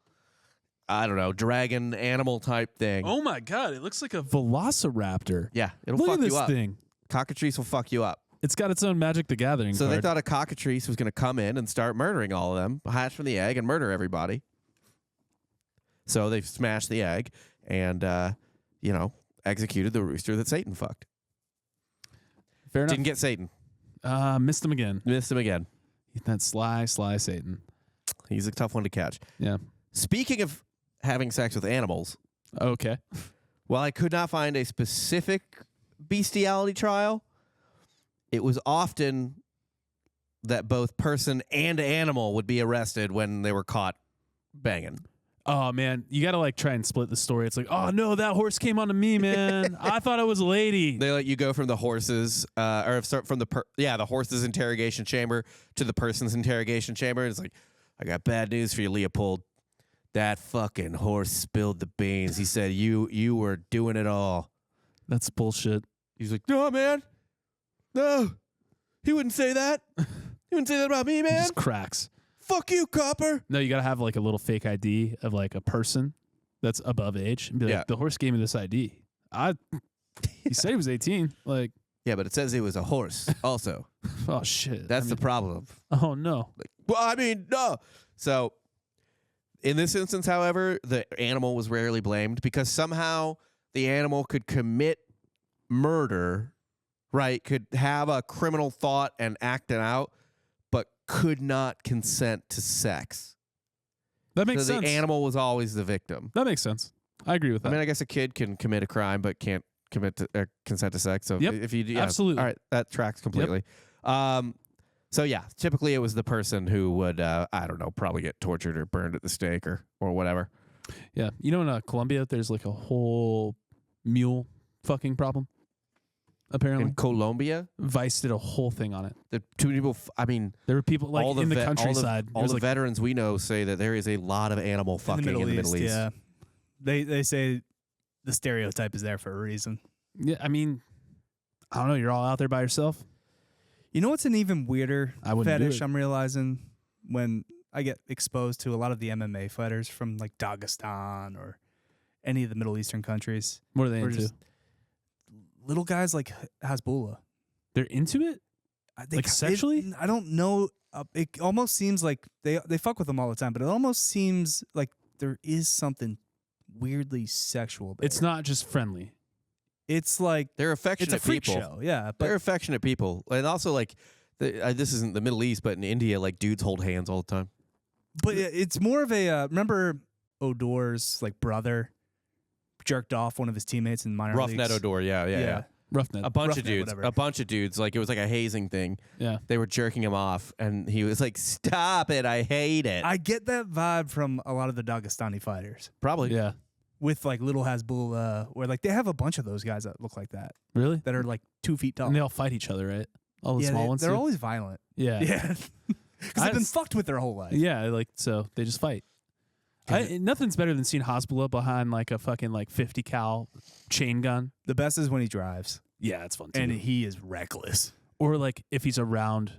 I don't know, dragon animal type thing. Oh my god, it looks like a velociraptor. Yeah, it'll Look fuck at this you up. thing. Cockatrice will fuck you up. It's got its own Magic the Gathering So card. they thought a cockatrice was going to come in and start murdering all of them, hatch from the egg and murder everybody. So they smashed the egg and, executed the rooster that Satan fucked. Fair enough. Didn't get Satan. Missed him again. Missed him again. That sly Satan. He's a tough one to catch. Yeah. Speaking of having sex with animals, Okay. while I could not find a specific bestiality trial, it was often that both person and animal would be arrested when they were caught banging. Oh man, you got to like try and split the story. It's like, oh no, that horse came onto me, man. I thought it was a lady. They let you go from the horses, the horse's interrogation chamber to the person's interrogation chamber. It's like, I got bad news for you, Leopold. That fucking horse spilled the beans. He said you were doing it all. That's bullshit. He's like, no, man. No. He wouldn't say that. He wouldn't say that about me, It man. just cracks. Fuck you, copper. No, you got to have like a little fake ID of like a person that's above age and be like, Yeah. the horse gave me this ID. He said he was 18. Like, Yeah, but it says it was a horse also. oh shit. That's the problem. Oh no. Well, I mean, no. So in this instance, however, the animal was rarely blamed because somehow the animal could commit murder, right? Could have a criminal thought and act it out, but could not consent to sex. That makes So sense. the animal was always the victim. That makes sense. I agree with that. I mean, I guess a kid can commit a crime but can't consent to sex. So Yep, if you do, yeah, absolutely. all right, that tracks completely. So yeah, typically it was the person who would I don't know, probably get tortured or burned at the stake or whatever. Yeah. You know, in Colombia, there's like a whole mule fucking problem. Apparently, In Colombia, Vice did a whole thing on it. the two people. There were people like in the countryside. All the veterans we know say that there is a lot of animal fucking in the Middle East. Yeah, they say the stereotype is there for a reason. Yeah, I mean, I don't know. You're all out there by yourself. You know what's an even weirder I wouldn't do fetish? it. I'm realizing when I get exposed to a lot of the MMA fighters from like Dagestan or any of the Middle Eastern countries. What are they Or into? just little guys like Hasbullah. They're into it? Like sexually? I don't know. It almost seems like they fuck with them all the time, but it almost seems like there is something weirdly sexual there. It's not just friendly. It's like They're affectionate it's a freak people. show. Yeah, They're but affectionate people, and also like this isn't the Middle East, but in India, like dudes hold hands all the time. it's more of a remember Odor's like brother jerked off one of his teammates in minor Roughneck leagues. Odor, yeah. Roughneck. A bunch of Roughneck, dudes, whatever. a bunch of dudes. Like it was like a hazing thing. Yeah. They were jerking him off, and he was like, "Stop it! I hate it." I get that vibe from a lot of the Dagestani fighters Probably. Yeah. with like little Hasbullah, where like they have a bunch of those guys that look like that Really? that are like 2 feet tall. And they all fight each other, right? All the yeah, small ones they're too? always violent. Yeah. Yeah, because they've been fucked with their whole life. Yeah, like so they just fight. Nothing's better than seeing Hasbullah behind like a fucking like 50 cal chain gun. The best is when he drives, Yeah, it's fun too. and he is reckless. Or like if he's around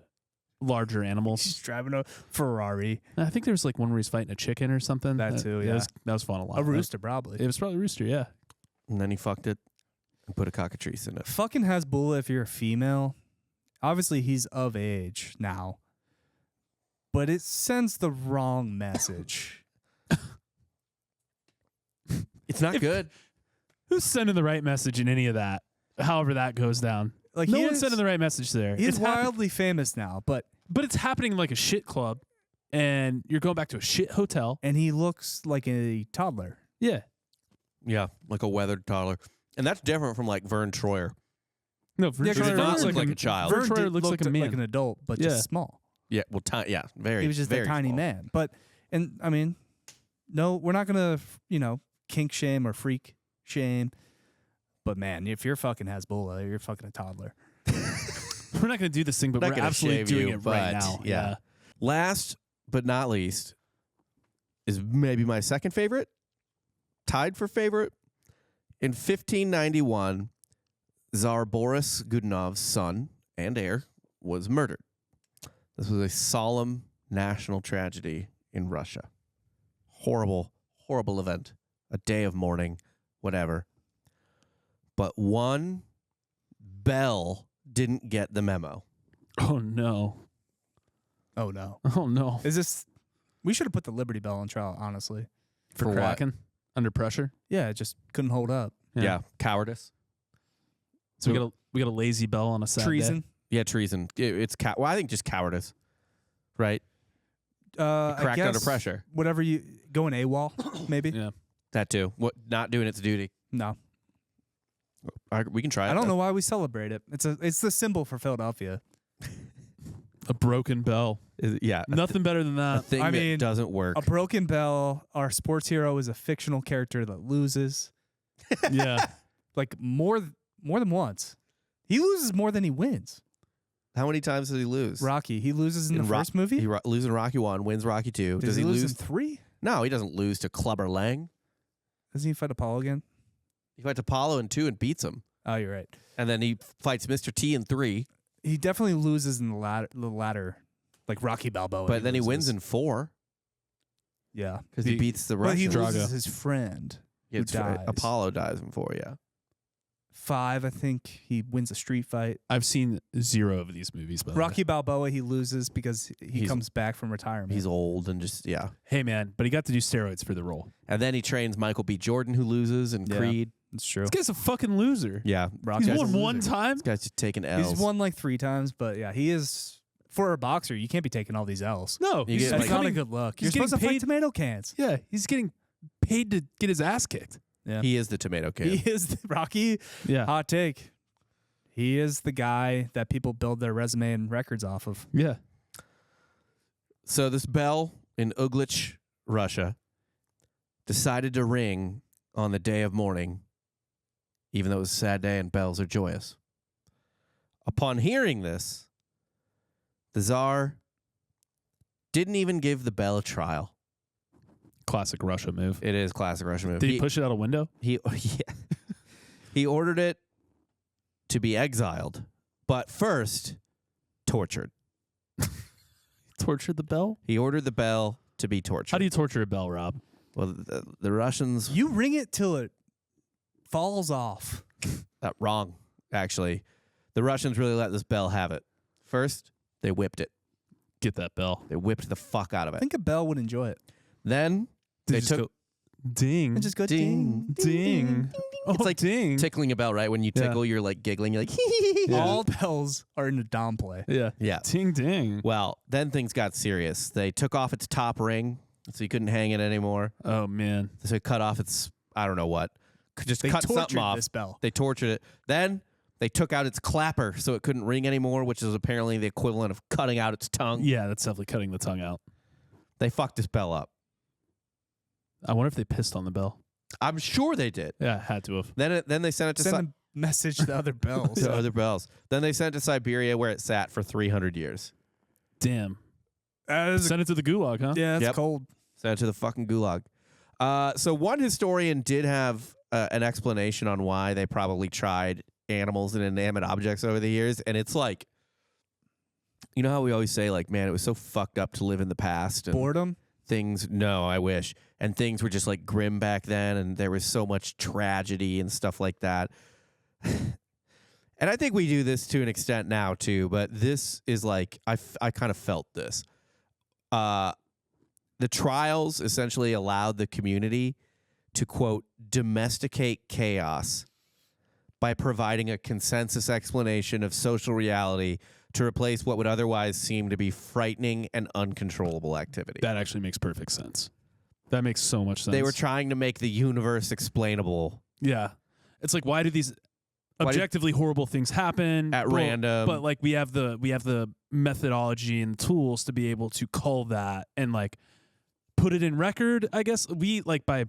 larger animals. He's driving a Ferrari, I think there was like one where he's fighting a chicken or something. That too, yeah. That was fun a lot. a rooster probably. It was probably a rooster, yeah. And then he fucked it and put a cockatrice in it. Fucking Hasbullah, if you're a female, obviously he's of age now, but it sends the wrong message. It's not good. Who's sending the right message in any of that? However that goes down. Like No he one's is- sending the right message there. He's It's happen- wildly famous now, but but it's happening in like a shit club, and you're going back to a shit hotel. and he looks like a toddler. Yeah. Yeah, like a weathered toddler, and that's different from like Vern Troyer. No, Yeah, Vern 'cause He Troyer did not looks look like like a child. Vern Troyer did looks like looked a man. like an adult, but Yeah. just small. Yeah, well, yeah, very. He was just a very tiny small. man. But and I mean, no, we're not gonna kink shame or freak shame. But man, if you're fucking Hasbullah, you're fucking a toddler. We're not going to do this thing, but Not we're gonna absolutely shave doing you, it right but, now. yeah. Last but not least is maybe my second favorite, tied for favorite. In 1591, Tsar Boris Godunov's son and heir was murdered. This was a solemn national tragedy in Russia. Horrible, horrible event. A day of mourning, whatever. But one bell didn't get the memo. Oh, no. Oh no. Oh, no. Is this we should have put the Liberty Bell on trial, honestly. For what? cracking? Under pressure? Yeah, it just couldn't hold up. Yeah, cowardice. So we got a lazy bell on a Saturday. Treason. Yeah, treason. It's well, I think just cowardice, right? I Cracked guess under pressure. Whatever you going AWOL, maybe? Yeah. That too. What? Not doing its duty. No. We can try it. I don't know why we celebrate it. It's the symbol for Philadelphia. A broken bell. Yeah, Nothing better than a that. thing I that mean, doesn't work. A broken bell. Our sports hero is a fictional character that loses Yeah. like more than once. He loses more than he wins. How many times does he lose? Rocky. He loses in the Ro- first movie. He loses in Rocky 1, wins Rocky 2. Does he lose in 3? No, he doesn't lose to Clubber Lang. Doesn't he fight Apollo again? He fights Apollo in 2 and beats him. Oh, you're right. And then he fights Mr. T in 3, He definitely loses in the latter, like Rocky Balboa. but then he wins loses. in 4 Yeah, because he beats the but he Russians. loses his friend. Yeah, who it's right. dies. Apollo dies in 4, yeah. 5, I think he wins a street fight. I've seen 0 of these movies, by the way. Rocky Balboa, he loses because he He's- comes back from retirement. He's old and just, yeah. Hey, man, but he got to do steroids for the role. And then he trains Michael B. Jordan, who loses, and Yeah. Creed. It's true. This guy's a fucking loser. Yeah. Rocky He's is a won one loser. time. This guy's just taking L's. He's won like 3 times, but yeah, he is. For a boxer, you can't be taking all these L's. No, You he's get, That's like- not a getting- good look. he's You're supposed to getting fight paid- tomato cans. Yeah, he's getting paid to get his ass kicked. Yeah, He is the tomato can. he is Rocky. Yeah. Hot take. He is the guy that people build their resume and records off of. Yeah. So this bell in Uglich, Russia, decided to ring on the day of mourning, even though it was a sad day and bells are joyous. Upon hearing this, the Tsar didn't even give the bell a trial. Classic Russia move. It is classic Russian move. Did he push it out a window? He ordered it to be exiled, but first tortured. Tortured the bell? He ordered the bell to be tortured. How do you torture a bell, Rob? Well, the Russians... You ring it till it falls off. wrong, actually. The Russians really let this bell have it. First, they whipped it. Get that bell. They whipped the fuck out of I it. think a bell would enjoy it. Then Did they you just took... go, ding. And just go Ding, ding, ding. Oh, It's like ding. tickling a bell, right? When you Yeah. tickle, you're like giggling. You're like, Yeah. All bells are in a downplay. Yeah. yeah. Ding, ding. Well, then things got serious. They took off its top ring, so you couldn't hang it anymore. Oh, man. So they cut off its, I don't know what. Just They cut something tortured off. this bell. They tortured it. Then they took out its clapper so it couldn't ring anymore, which is apparently the equivalent of cutting out its tongue. Yeah, that's definitely cutting the tongue out. They fucked this bell up. I wonder if they pissed on the bell. I'm sure they did. Yeah, had to have. Then they sent it to Send a message to other bells. to other bells. Then they sent it to Siberia, where it sat for 300 years. Damn. That is Send it to the gulag, huh? yeah, that's Yep. cold. Sent it to the fucking gulag. So one historian did have an explanation on why they probably tried animals and inanimate objects over the years, and it's like, you know how we always say, like, man, it was so fucked up to live in the past. And Boredom. things, no, I wish. And things were just like grim back then, and there was so much tragedy and stuff like that. And I think we do this to an extent now too, but this is like, I kind of felt this. The trials essentially allowed the community to, quote, domesticate chaos by providing a consensus explanation of social reality to replace what would otherwise seem to be frightening and uncontrollable activity. That actually makes perfect sense. That makes so much sense. They were trying to make the universe explainable. Yeah. It's like, why do these Why did- objectively horrible things happen At random. But like we have the methodology and tools to be able to cull that and like put it in record. I guess we like by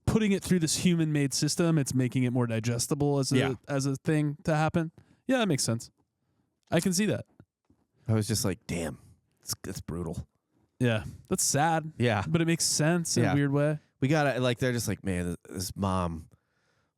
putting it through this human made system, it's making it more digestible as a thing to happen. Yeah, that makes sense. I can see that. I was just like, damn, it's brutal. Yeah. That's sad. Yeah. But it makes sense in Yeah. a weird way. We got to, like, they're just like, man, this mom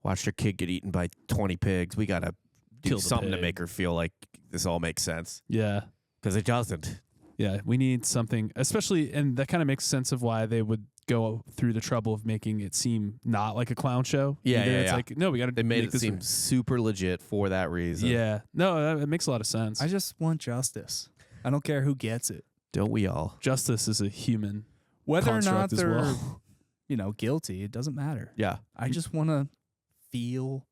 watched her kid get eaten by 20 pigs. We got to do Kill the something to pig. make her feel like this all makes sense. Yeah. Because it doesn't. Yeah. We need something, especially, and that kind of makes sense of why they would go through the trouble of making it seem not like a clown show. Yeah, Either yeah, it's yeah. like, no, we got to They made make it this seem super legit for that reason. Yeah. No, it makes a lot of sense. I just want justice. I don't care who gets it. Don't we all? Justice is a human Whether or not construct as they're, well. guilty, it doesn't matter. Yeah. I just want to feel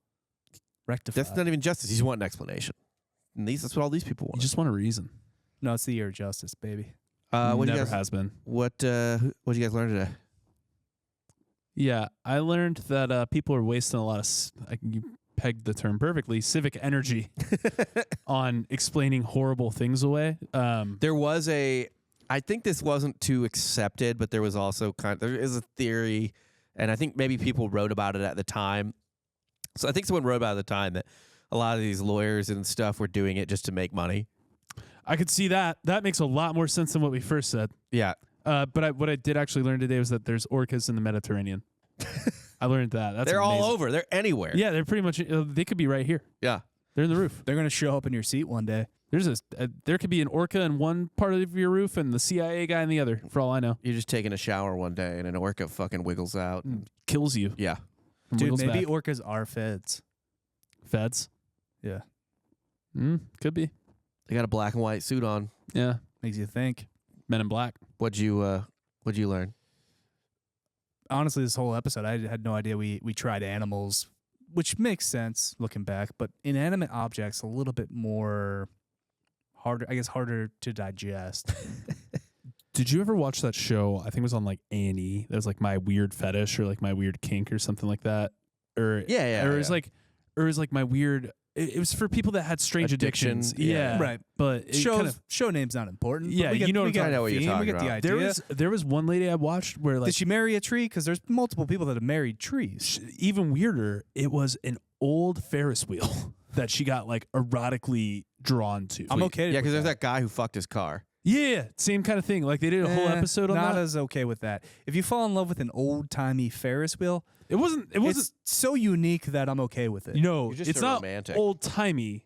rectified. That's not even justice. You just want an explanation. And that's what all these people You want. just want a reason. No, it's the year of justice, baby. What do you Never guys, has been. what did you guys learn today? Yeah, I learned that people are wasting a lot of. You pegged the term perfectly. Civic energy on explaining horrible things away. There was I think this wasn't too accepted, but there was also there is a theory, and I think maybe people wrote about it at the time. So I think someone wrote about it at the time that a lot of these lawyers and stuff were doing it just to make money. I could see that. That makes a lot more sense than what we first said. Yeah. But what I did actually learn today was that there's orcas in the Mediterranean. I learned that. That's They're all amazing. over. They're anywhere. Yeah, they're pretty much. They could be right here. Yeah. They're in the roof. They're going to show up in your seat one day. There could be an orca in one part of your roof and the CIA guy in the other. For all I know, You're just taking a shower one day and an orca fucking wiggles out. kills you. Yeah. and Dude, wiggles maybe back. orcas are feds. Feds. Yeah. Could be. They got a black and white suit on. Yeah. Makes you think. Men in Black. What'd you learn? Honestly, this whole episode, I had no idea we tried animals, which makes sense looking back, but inanimate objects a little bit more harder to digest. Did you ever watch that show? I think it was on like A&E. That was like My Weird Fetish or like My Weird Kink or something like that. Or Yeah. Or it was like My Weird. it was for people that had strange addictions. Addiction, yeah. Right. But it kind of, Show name's not important. Yeah, but we get, you know we what get I know the what you're theme, talking we get the about. idea. there was one lady I watched where like Did she marry a tree? Because there's multiple people that have married trees. even weirder, it was an old Ferris wheel that she got like erotically drawn to. I'm okay. Yeah, with because there's that guy who fucked his car. Yeah, same kind of thing. Like they did a whole episode on not that. as okay with that. If you fall in love with an old timey Ferris wheel, It wasn't. it's so unique that I'm okay with it. No, You're just it's a not romantic. old timey.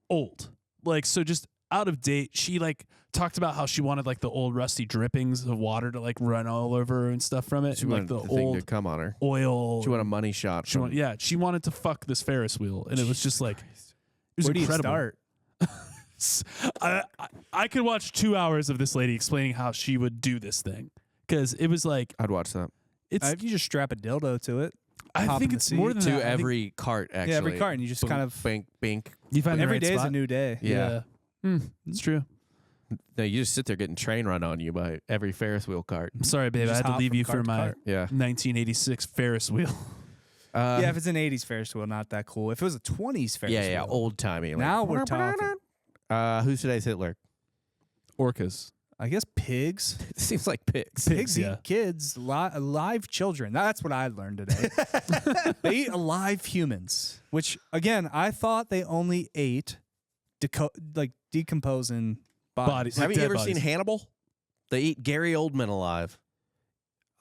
Old, like so, just out of date. She like talked about how she wanted like the old rusty drippings of water to like run all over her and stuff from it, She and like wanted the the thing to old come on her. oil. She wanted a money shot. She wanted, yeah, she wanted to fuck this Ferris wheel, and it was just like it was Where do you incredible. start? I could watch 2 hours of this lady explaining how she would do this thing because it was like I'd watch that. it's. You just strap a dildo to it. I hop think in the it's more seat. than To that. I think every cart, actually. Yeah, every cart, and you just kind of bink, bink. you find the every right day is spot. a new day. Yeah. It's true. No, you just sit there getting train run on you by every Ferris wheel cart. I'm sorry, babe. I just had to hop leave from you for cart to my cart. Yeah. 1986 Ferris wheel. Yeah, if it's an 80s Ferris wheel, not that cool. If it was a 20s Ferris wheel. yeah, old timey. Now we're talking. Who's today's Hitler? Orcas. I guess pigs. It seems like pigs. Pigs yeah. eat kids, alive children. That's what I learned today. They eat alive humans, which, again, I thought they only ate decomposing bodies. Like Have you dead ever bodies. seen Hannibal? They eat Gary Oldman alive.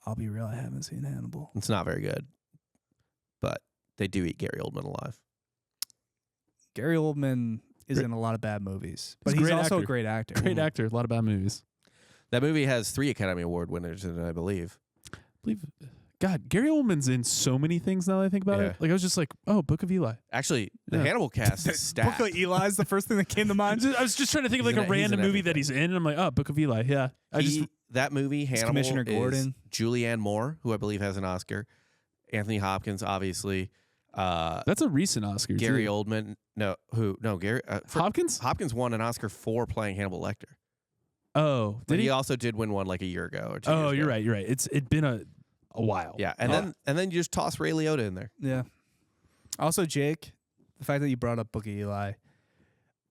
I'll be real, I haven't seen Hannibal. It's not very good, but they do eat Gary Oldman alive. Gary Oldman is in a lot of bad movies, but He's a he's great also actor. a great actor. Great actor. A lot of bad movies. That movie has 3 Academy Award winners in it, I believe. God, Gary Oldman's in so many things now that I think about Yeah. it. Like I was just like, oh, Book of Eli. Actually, the Yeah. Hannibal cast is stacked. Book of Eli is the first thing that came to mind. I was just trying to think of He's like a in- he's random in movie that everything. he's in, and I'm like, oh, Book of Eli. Yeah. That movie, Hannibal, Commissioner is Gordon. Julianne Moore, who I believe has an Oscar. Anthony Hopkins, obviously. That's a recent Oscar. Gary too. Oldman. Gary. Hopkins? Hopkins won an Oscar for playing Hannibal Lecter. Oh, But did he he? also did win one like a year ago or 2 Oh, years you're ago. right. You're right. It'd been a while. Yeah, and then you just toss Ray Liotta in there. Yeah. Also, Jake, the fact that you brought up Book of Eli,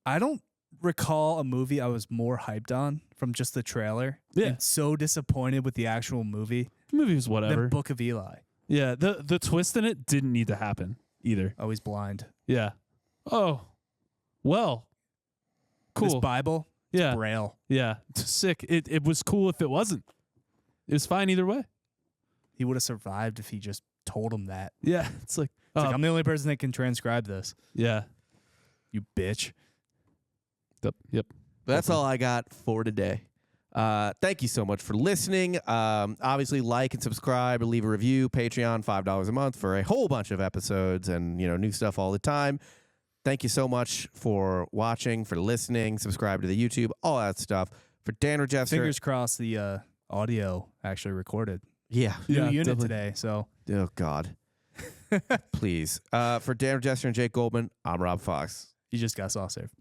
I don't recall a movie I was more hyped on from just the trailer. Yeah. And so disappointed with the actual movie The movie was whatever. than Book of Eli. Yeah. The twist in it didn't need to happen either. Oh, he's blind. Yeah. Oh, well. This Cool. Bible, Yeah. Braille. Yeah. Sick. It was cool if it wasn't. It was fine either way. He would have survived if he just told him that. Yeah. It's like, It's like, I'm the only person that can transcribe this. yeah. You bitch. Yep. That's all I got for today. Thank you so much for listening. Obviously, like and subscribe or leave a review. Patreon, $5 a month for a whole bunch of episodes and new stuff all the time. Thank you so much for watching, for listening. Subscribe to the YouTube, all that stuff. For Dan Rogester, Fingers crossed the audio actually recorded. yeah. New Yeah, unit definitely. today, so Oh God, please. For Dan Rogester and Jake Goldman, I'm Rob Fox. you just got sauce served.